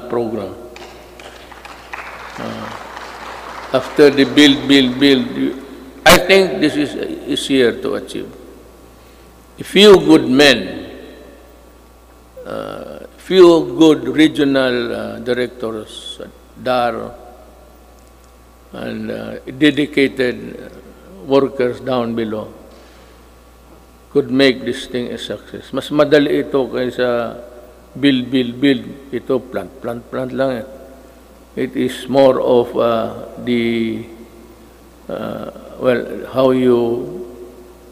program. After the build, I think this is easier to achieve. A few good men, few good regional directors, DAR, and dedicated workers down below could make this thing a success. Mas madali ito kaysa build. Ito plant lang eh. It is more of how you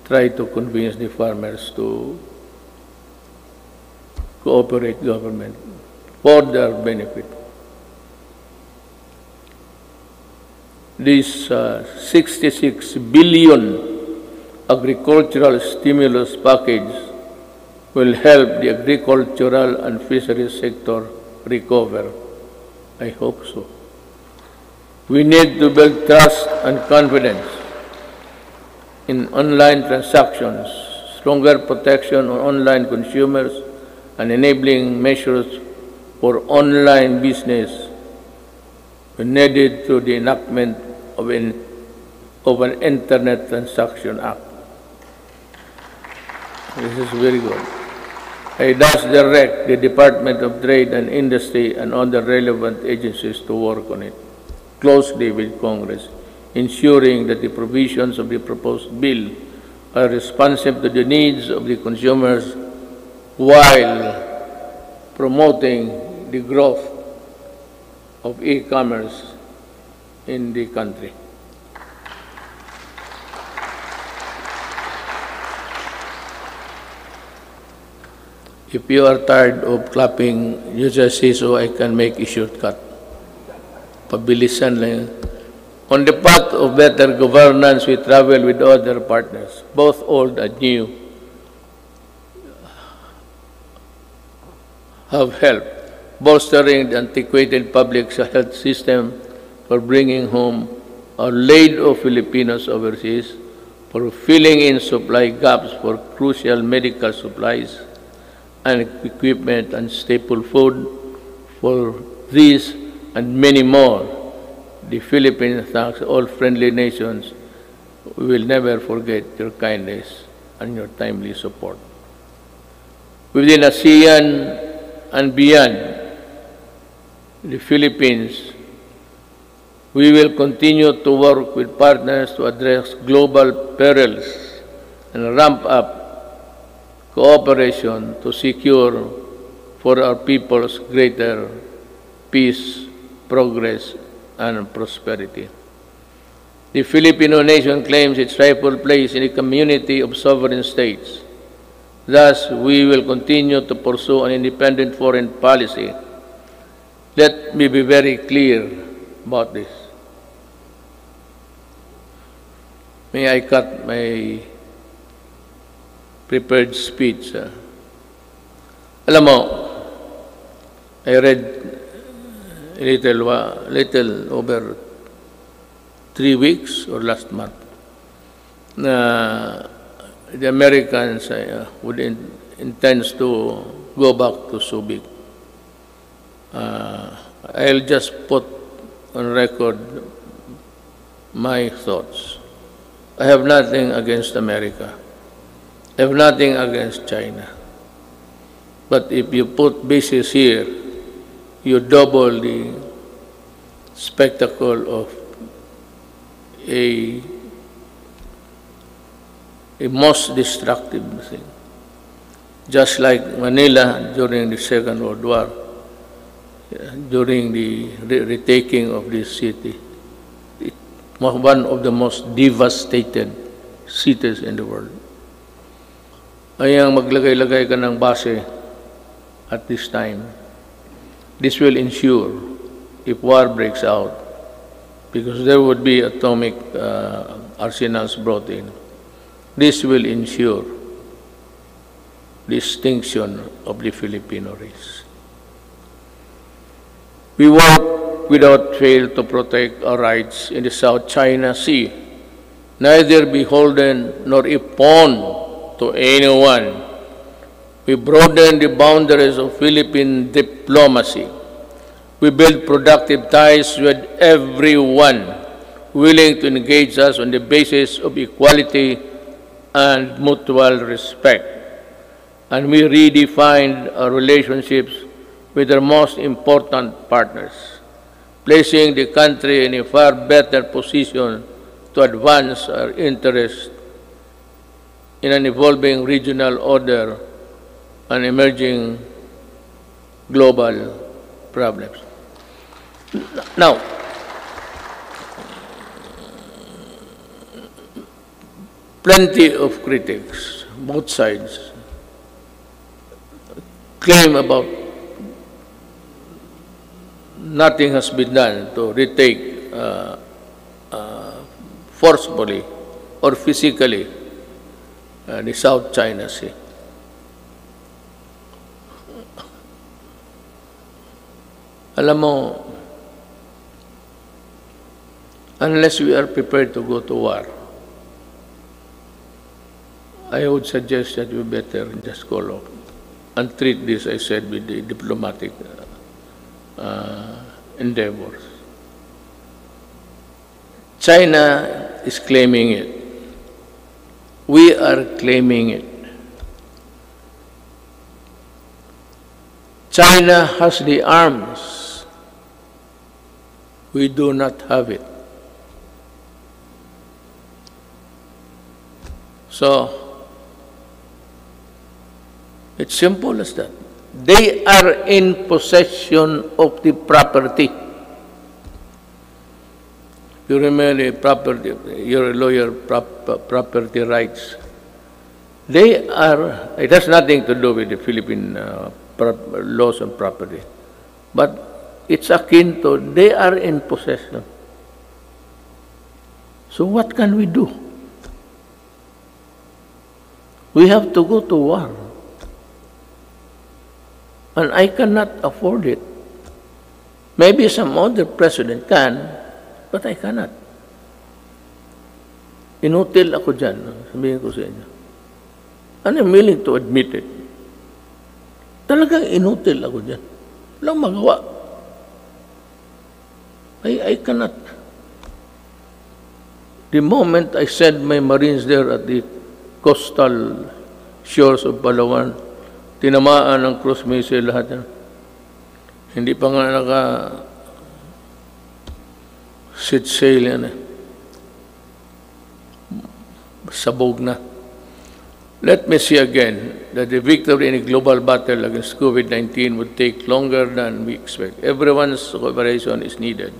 try to convince the farmers to cooperate government for their benefit. This 66 billion agricultural stimulus package will help the agricultural and fisheries sector recover. I hope so. We need to build trust and confidence in online transactions, stronger protection on online consumers, and enabling measures for online business when needed through the enactment of an Internet Transaction Act. This is very good. I thus direct the Department of Trade and Industry and other relevant agencies to work on it closely with Congress, ensuring that the provisions of the proposed bill are responsive to the needs of the consumers while promoting the growth of e-commerce in the country. If you are tired of clapping, you just say so I can make a shortcut. Pabilisan lang yan. On the path of better governance, we travel with other partners, both old and new, have helped bolstering the antiquated public health system, for bringing home or laid off Filipinos overseas, for filling in supply gaps for crucial medical supplies and equipment and staple food. For these and many more, the Philippines thanks all friendly nations. We will never forget your kindness and your timely support. Within ASEAN and beyond the Philippines, we will continue to work with partners to address global perils and ramp up cooperation to secure for our peoples greater peace, progress, and prosperity. The Filipino nation claims its rightful place in a community of sovereign states. Thus, we will continue to pursue an independent foreign policy. Let me be very clear about this. may I cut my prepared speech? Alam mo, I read a little over 3 weeks or last month na the Americans intends to go back to Subic. I'll just put on record my thoughts. I have nothing against America. I have nothing against China. But if you put bases here, you double the spectacle of a most destructive thing. Just like Manila during the Second World War, during the retaking of this city, it was one of the most devastated cities in the world. Ay ang maglagay-lagay ka ng base at this time. This will ensure, if war breaks out, because there would be atomic arsenals brought in, this will ensure the extinction of the Filipino race. We work without fail to protect our rights in the South China Sea, neither beholden nor a pawn to anyone. We broaden the boundaries of Philippine diplomacy. We build productive ties with everyone willing to engage us on the basis of equality and mutual respect. And we redefined our relationships with our most important partners, placing the country in a far better position to advance our interests in an evolving regional order and emerging global problems. Now, plenty of critics, both sides, claim about nothing has been done to retake forcefully or physically the South China Sea. Alam mo, unless we are prepared to go to war, I would suggest that we better just call off and treat this, I said, with the diplomatic endeavors. China is claiming it. We are claiming it. China has the arms. We do not have it. So, it's simple as that. They are in possession of the property. You remember property, you're a lawyer, property rights. They are, it has nothing to do with the Philippine laws on property. But it's akin to, they are in possession. So what can we do? We have to go to war. And I cannot afford it. Maybe some other president can, but I cannot. Inutil ako dyan, sabihin ko sa inyo. And I'm willing to admit it. Talagang inutil ako dyan. Walang magawa. I cannot. The moment I send my Marines there at the coastal shores of Palawan, tinamaan ng cruise missile lahat yan. Hindi pa nga set sail yan eh. Sabog na. Let me see again that the victory in a global battle against COVID-19 would take longer than we expect. Everyone's cooperation is needed.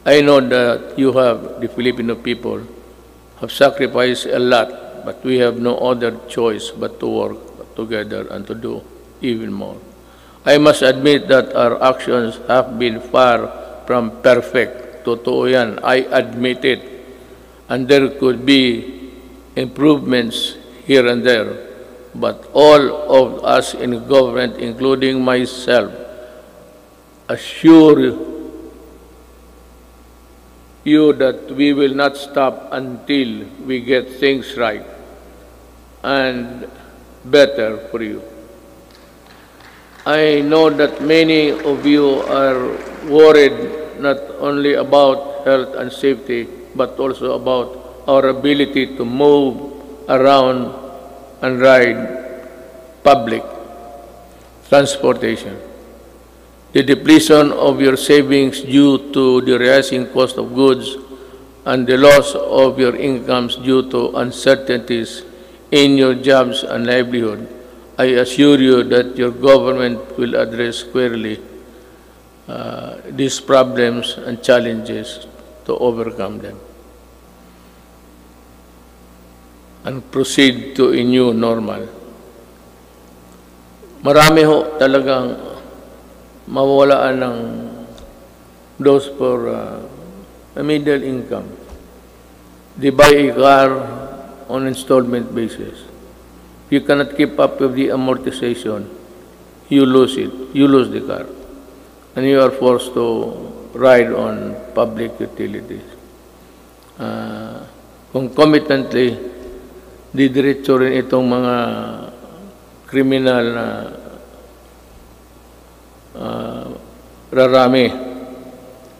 I know that you have, the Filipino people, have sacrificed a lot, but we have no other choice but to work together and to do even more. I must admit that our actions have been far from perfect. Totoo yan. I admit it. and there could be improvements here and there. But all of us in government, including myself, assure you that we will not stop until we get things right and better for you. I know that many of you are worried not only about health and safety, but also about our ability to move around and ride public transportation. The depletion of your savings due to the rising cost of goods and the loss of your incomes due to uncertainties in your jobs and livelihood, I assure you that your government will address squarely these problems and challenges to overcome them and proceed to a new normal. Marami ho talagang mawawalaan ng those for a middle income. They buy a car on installment basis. You cannot keep up with the amortization. You lose it. You lose the car. And you are forced to ride on public utilities. Concomitantly, didiretso rin itong mga kriminal na rarami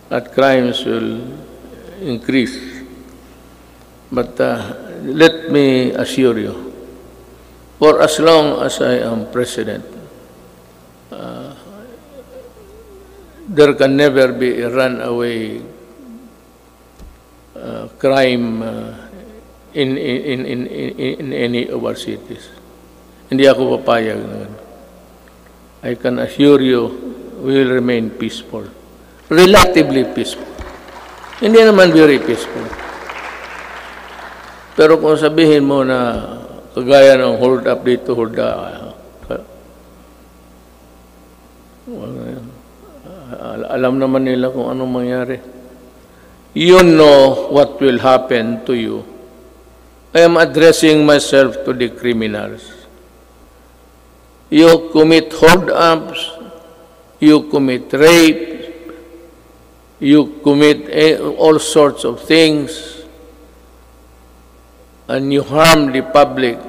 at crimes will increase. But let me assure you, for as long as I am president, there can never be a runaway crime in any of our cities. Hindi ako papayag na ganun. I can assure you, we will remain peaceful. Relatively peaceful. Hindi naman very peaceful. Pero kung sabihin mo na kagaya ng hold up dito, hold up, alam naman nila kung anong mangyari. You know what will happen to you. I am addressing myself to the criminals. You commit hold-ups, you commit rape, you commit all sorts of things, and you harm the public,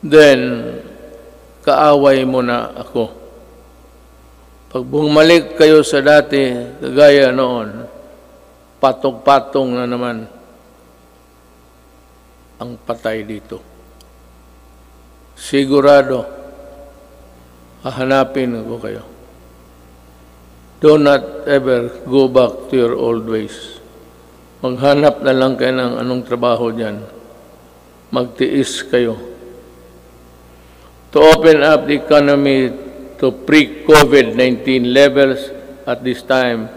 then kaaway mo na ako. Pag bumalik kayo sa dati, kagaya noon, patong-patong na naman ang patay dito. Sigurado, hahanapin ko kayo. Do not ever go back to your old ways. Maghanap na lang kayo ng anong trabaho dyan. Magtiis kayo. To open up the economy to pre-COVID-19 levels at this time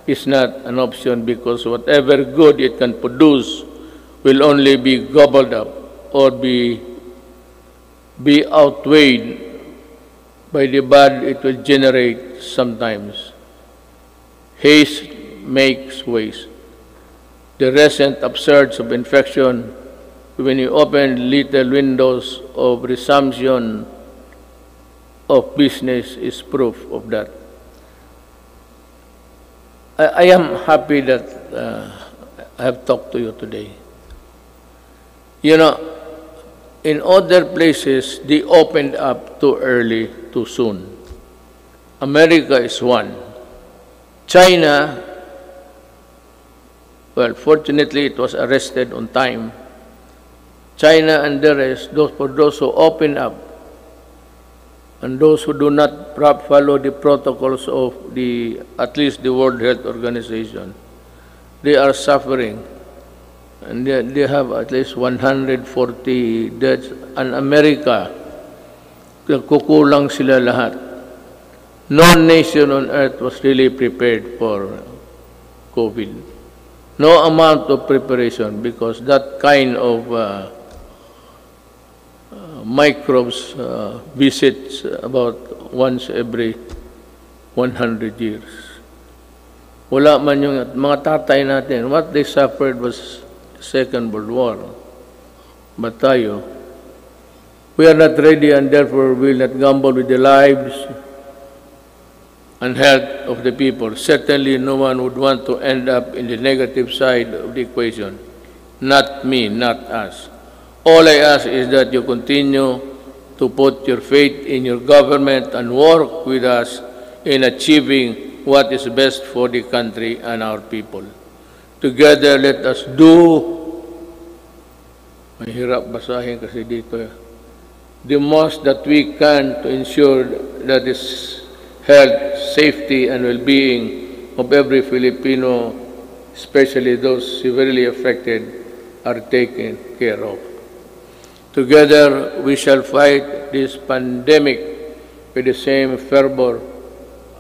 is not an option because whatever good it can produce will only be gobbled up or be outweighed by the bad it will generate sometimes. Haste makes waste. The recent upsurge of infection, when you open little windows of resumption of business, is proof of that. I am happy that I have talked to you today. You know, in other places, they opened up too early, too soon. America is one. China, well, fortunately, it was arrested on time. China and the rest, for those who open up, and those who do not follow the protocols of at least the World Health Organization, they are suffering. And they have at least 140 deaths. And America, kukulang sila lahat. No nation on earth was really prepared for COVID. No amount of preparation because that kind of microbes visits about once every 100 years. Wala man yung mga tatay natin. What they suffered was the Second World War. But tayo, we are not ready and therefore will not gamble with the lives and health of the people. Certainly no one would want to end up in the negative side of the equation. Not me, not us. All I ask is that you continue to put your faith in your government and work with us in achieving what is best for the country and our people. Together, let us do, mahirap basahin kasi dito, the most that we can to ensure that is health, safety, and well-being of every Filipino, especially those severely affected, are taken care of. Together, we shall fight this pandemic with the same fervor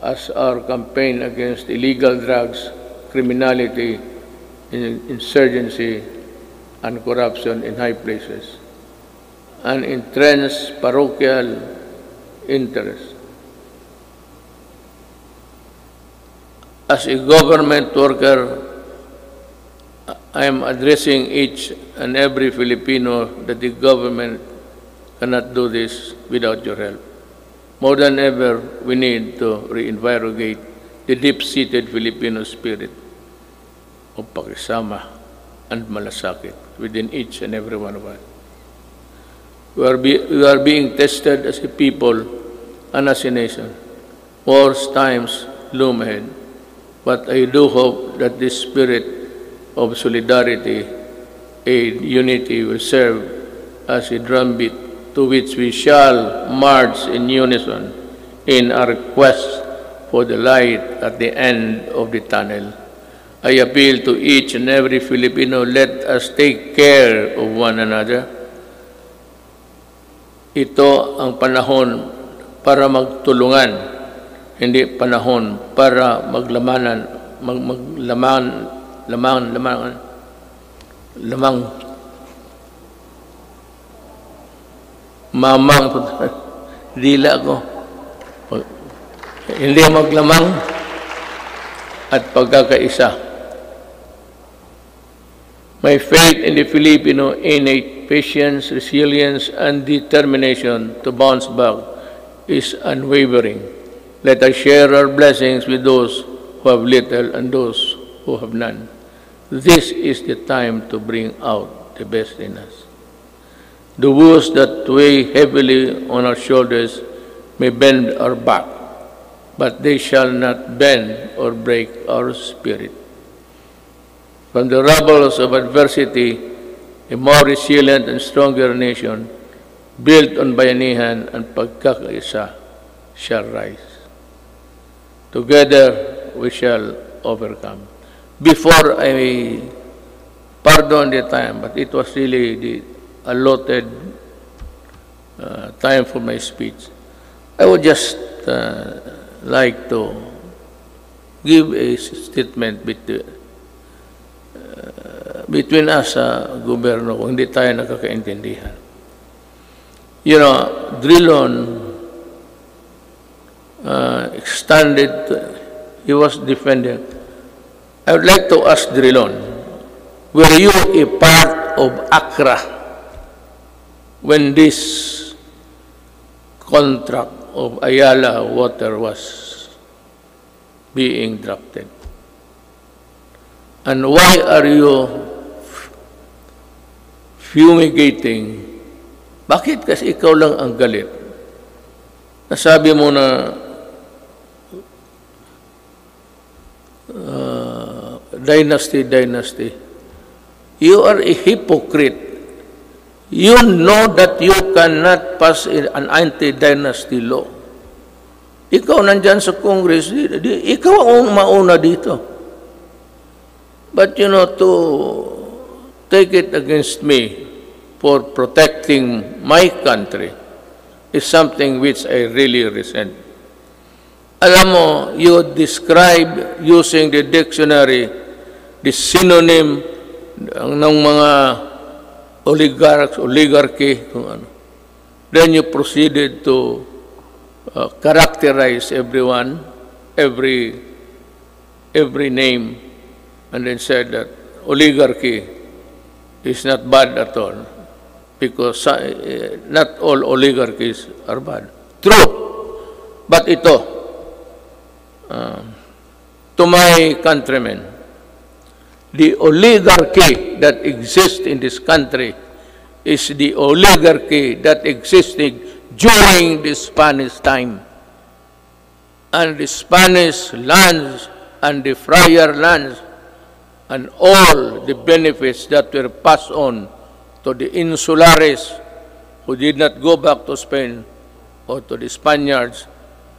as our campaign against illegal drugs, criminality, insurgency, and corruption in high places, and entrenched parochial interests. As a government worker, I am addressing each and every Filipino that the government cannot do this without your help. More than ever, we need to reinvigorate the deep-seated Filipino spirit of pakisama and malasakit within each and every one of us. We are being tested as a people and as a nation. Worse times loom ahead, but I do hope that this spirit of solidarity and unity will serve as a drumbeat to which we shall march in unison in our quest for the light at the end of the tunnel. I appeal to each and every Filipino, let us take care of one another. Ito ang panahon para magtulungan, hindi panahon para mamang dila ko. Hindi maglamang at pagkakaisa. My faith in the Filipino innate patience, resilience, and determination to bounce back is unwavering. Let us share our blessings with those who have little and those who have none. This is the time to bring out the best in us. The woes that weigh heavily on our shoulders may bend our back, but they shall not bend or break our spirit. From the rubbles of adversity, a more resilient and stronger nation, built on bayanihan and pagkakaisa, shall rise. Together, we shall overcome. Before I pardon the time, but it was really the allotted time for my speech, I would just like to give a statement between us sa gobyerno kung hindi tayo nakakaintindihan. You know, Drilon extended, he was defending. I would like to ask Drilon, were you a part of Accra when this contract of Ayala Water was being drafted? And why are you fumigating? Bakit kasi ikaw lang ang galit? Nasabi mo na dynasty. You are a hypocrite. You know that you cannot pass an anti-dynasty law. Ikaw nandyan sa Congress, ikaw ang mauna dito. But you know, to take it against me for protecting my country is something which I really resent. Alam mo, you describe using the dictionary the synonym ng mga oligarchy, kung ano. Then you proceeded to characterize everyone, every every name and then said that oligarchy is not bad at all because not all oligarchies are bad. True. But ito, to my countrymen, the oligarchy that exists in this country is the oligarchy that existed during the Spanish time. And the Spanish lands and the friar lands and all the benefits that were passed on to the insulares who did not go back to Spain or to the Spaniards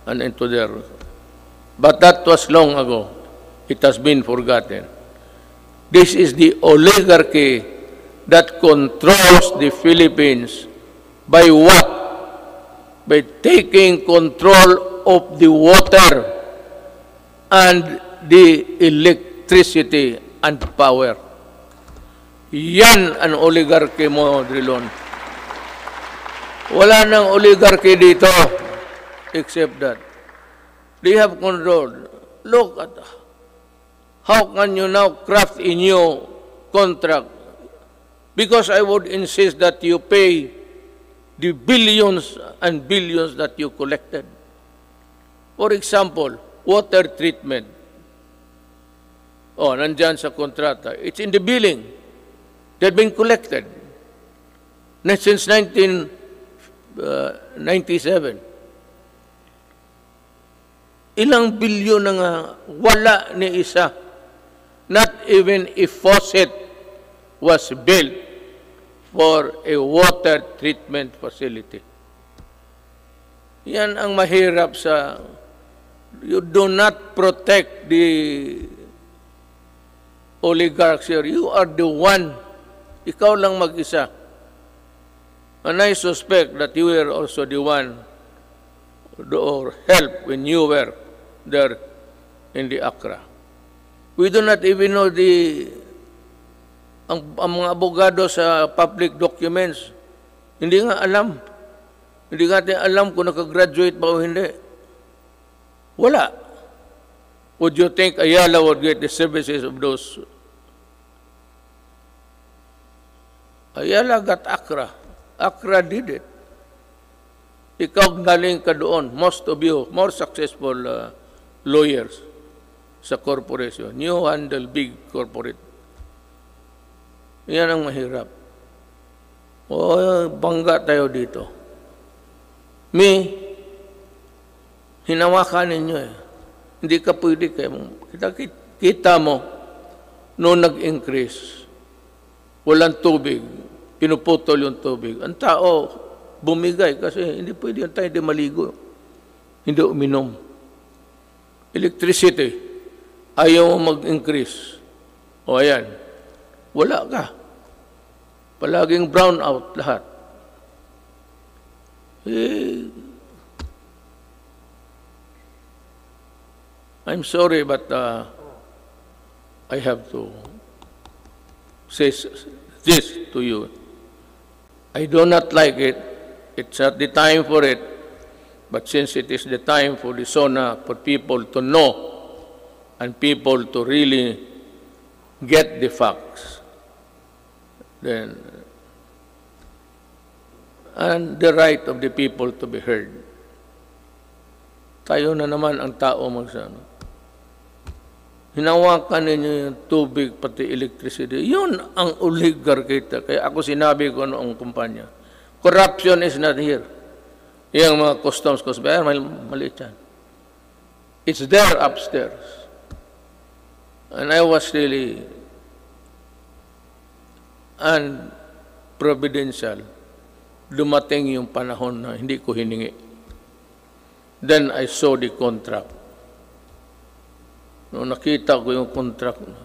and into their... But that was long ago. It has been forgotten. This is the oligarchy that controls the Philippines. By what? By taking control of the water and the electricity and power. Yan ang oligarchy mo, Drilon. Wala nang oligarchy dito except that they have control. Look at how can you now craft a new contract? Because I would insist that you pay the billions and billions that you collected. For example, water treatment. Oh, nandyan sa kontrata. It's in the billing. They've been collected. Since 1997. Ilang bilyon na nga wala ni isa. Not even a faucet was built for a water treatment facility. Yan ang mahirap sa... You do not protect the oligarchs here. You are the one. Ikaw lang mag-isa. And I suspect that you were also the one or help when you were there in the Accra. We do not even know ang mga abogado sa public documents. Hindi nga alam. Hindi natin alam kung nakagraduate ba o hindi. Wala. Would you think Ayala would get the services of those? Ayala got Accra. Accra did it. Ikaw galing ka doon. Most of you, more successful lawyers sa corporation. You handle big corporate. Yan ang mahirap. O, bangga tayo dito. Hinawakan ninyo eh. Hindi ka pwede kayo. Kita mo, noong nag-increase, walang tubig, pinuputol yung tubig. Ang tao, bumigay kasi hindi pwede yung tayo hindi maligo. Hindi uminom. Electricity, ayaw mo mag-increase. O ayan, wala ka. Palaging brown out lahat. I'm sorry, but I have to say this to you. I do not like it. It's not the time for it. But since it is the time for the SONA, for people to know and people to really get the facts, then, and the right of the people to be heard. Tayo na naman ang tao magsano. Hinawakan ninyo yung tubig, pati electricity. Yun ang oligarchy. Kaya ako sinabi ko noong kumpanya, corruption is not here. Yung mga customs, maliit yan. It's there upstairs. And I was really unprovidential. Dumating yung panahon na hindi ko hiningi. Then I saw the contract. Nung nakita ko yung contract na.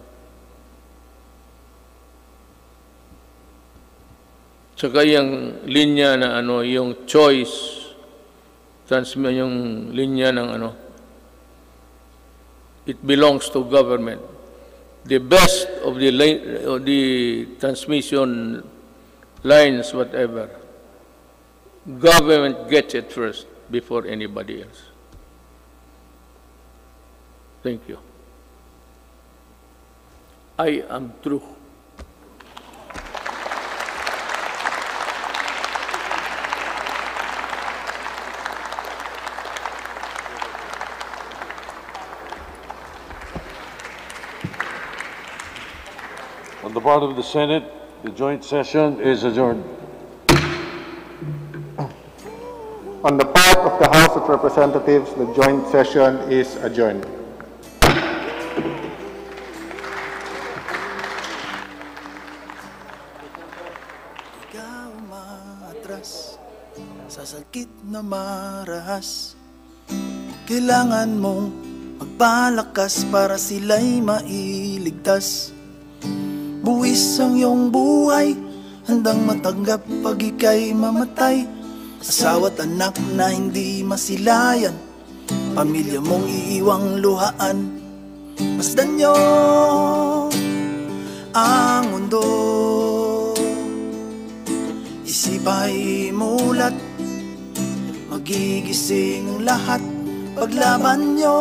Tsaka yung linya na yung choice, yung linya ng it belongs to government. The best of the transmission lines, whatever, government gets it first before anybody else. Thank you. I am true. On the part of the Senate, the joint session is adjourned. On the part of the House of Representatives, the joint session is adjourned. Ikaw umaatras sa sakit na marahas. Kailangan mong magpalakas para sila'y mailigtas. Buwis ang iyong buhay, handang matanggap pag ika'y mamatay. Asawa't anak na hindi masilayan, pamilya mong iiwang luhaan. Masdan nyo ang mundo, isip ay mulat, magigising lahat, paglaban nyo.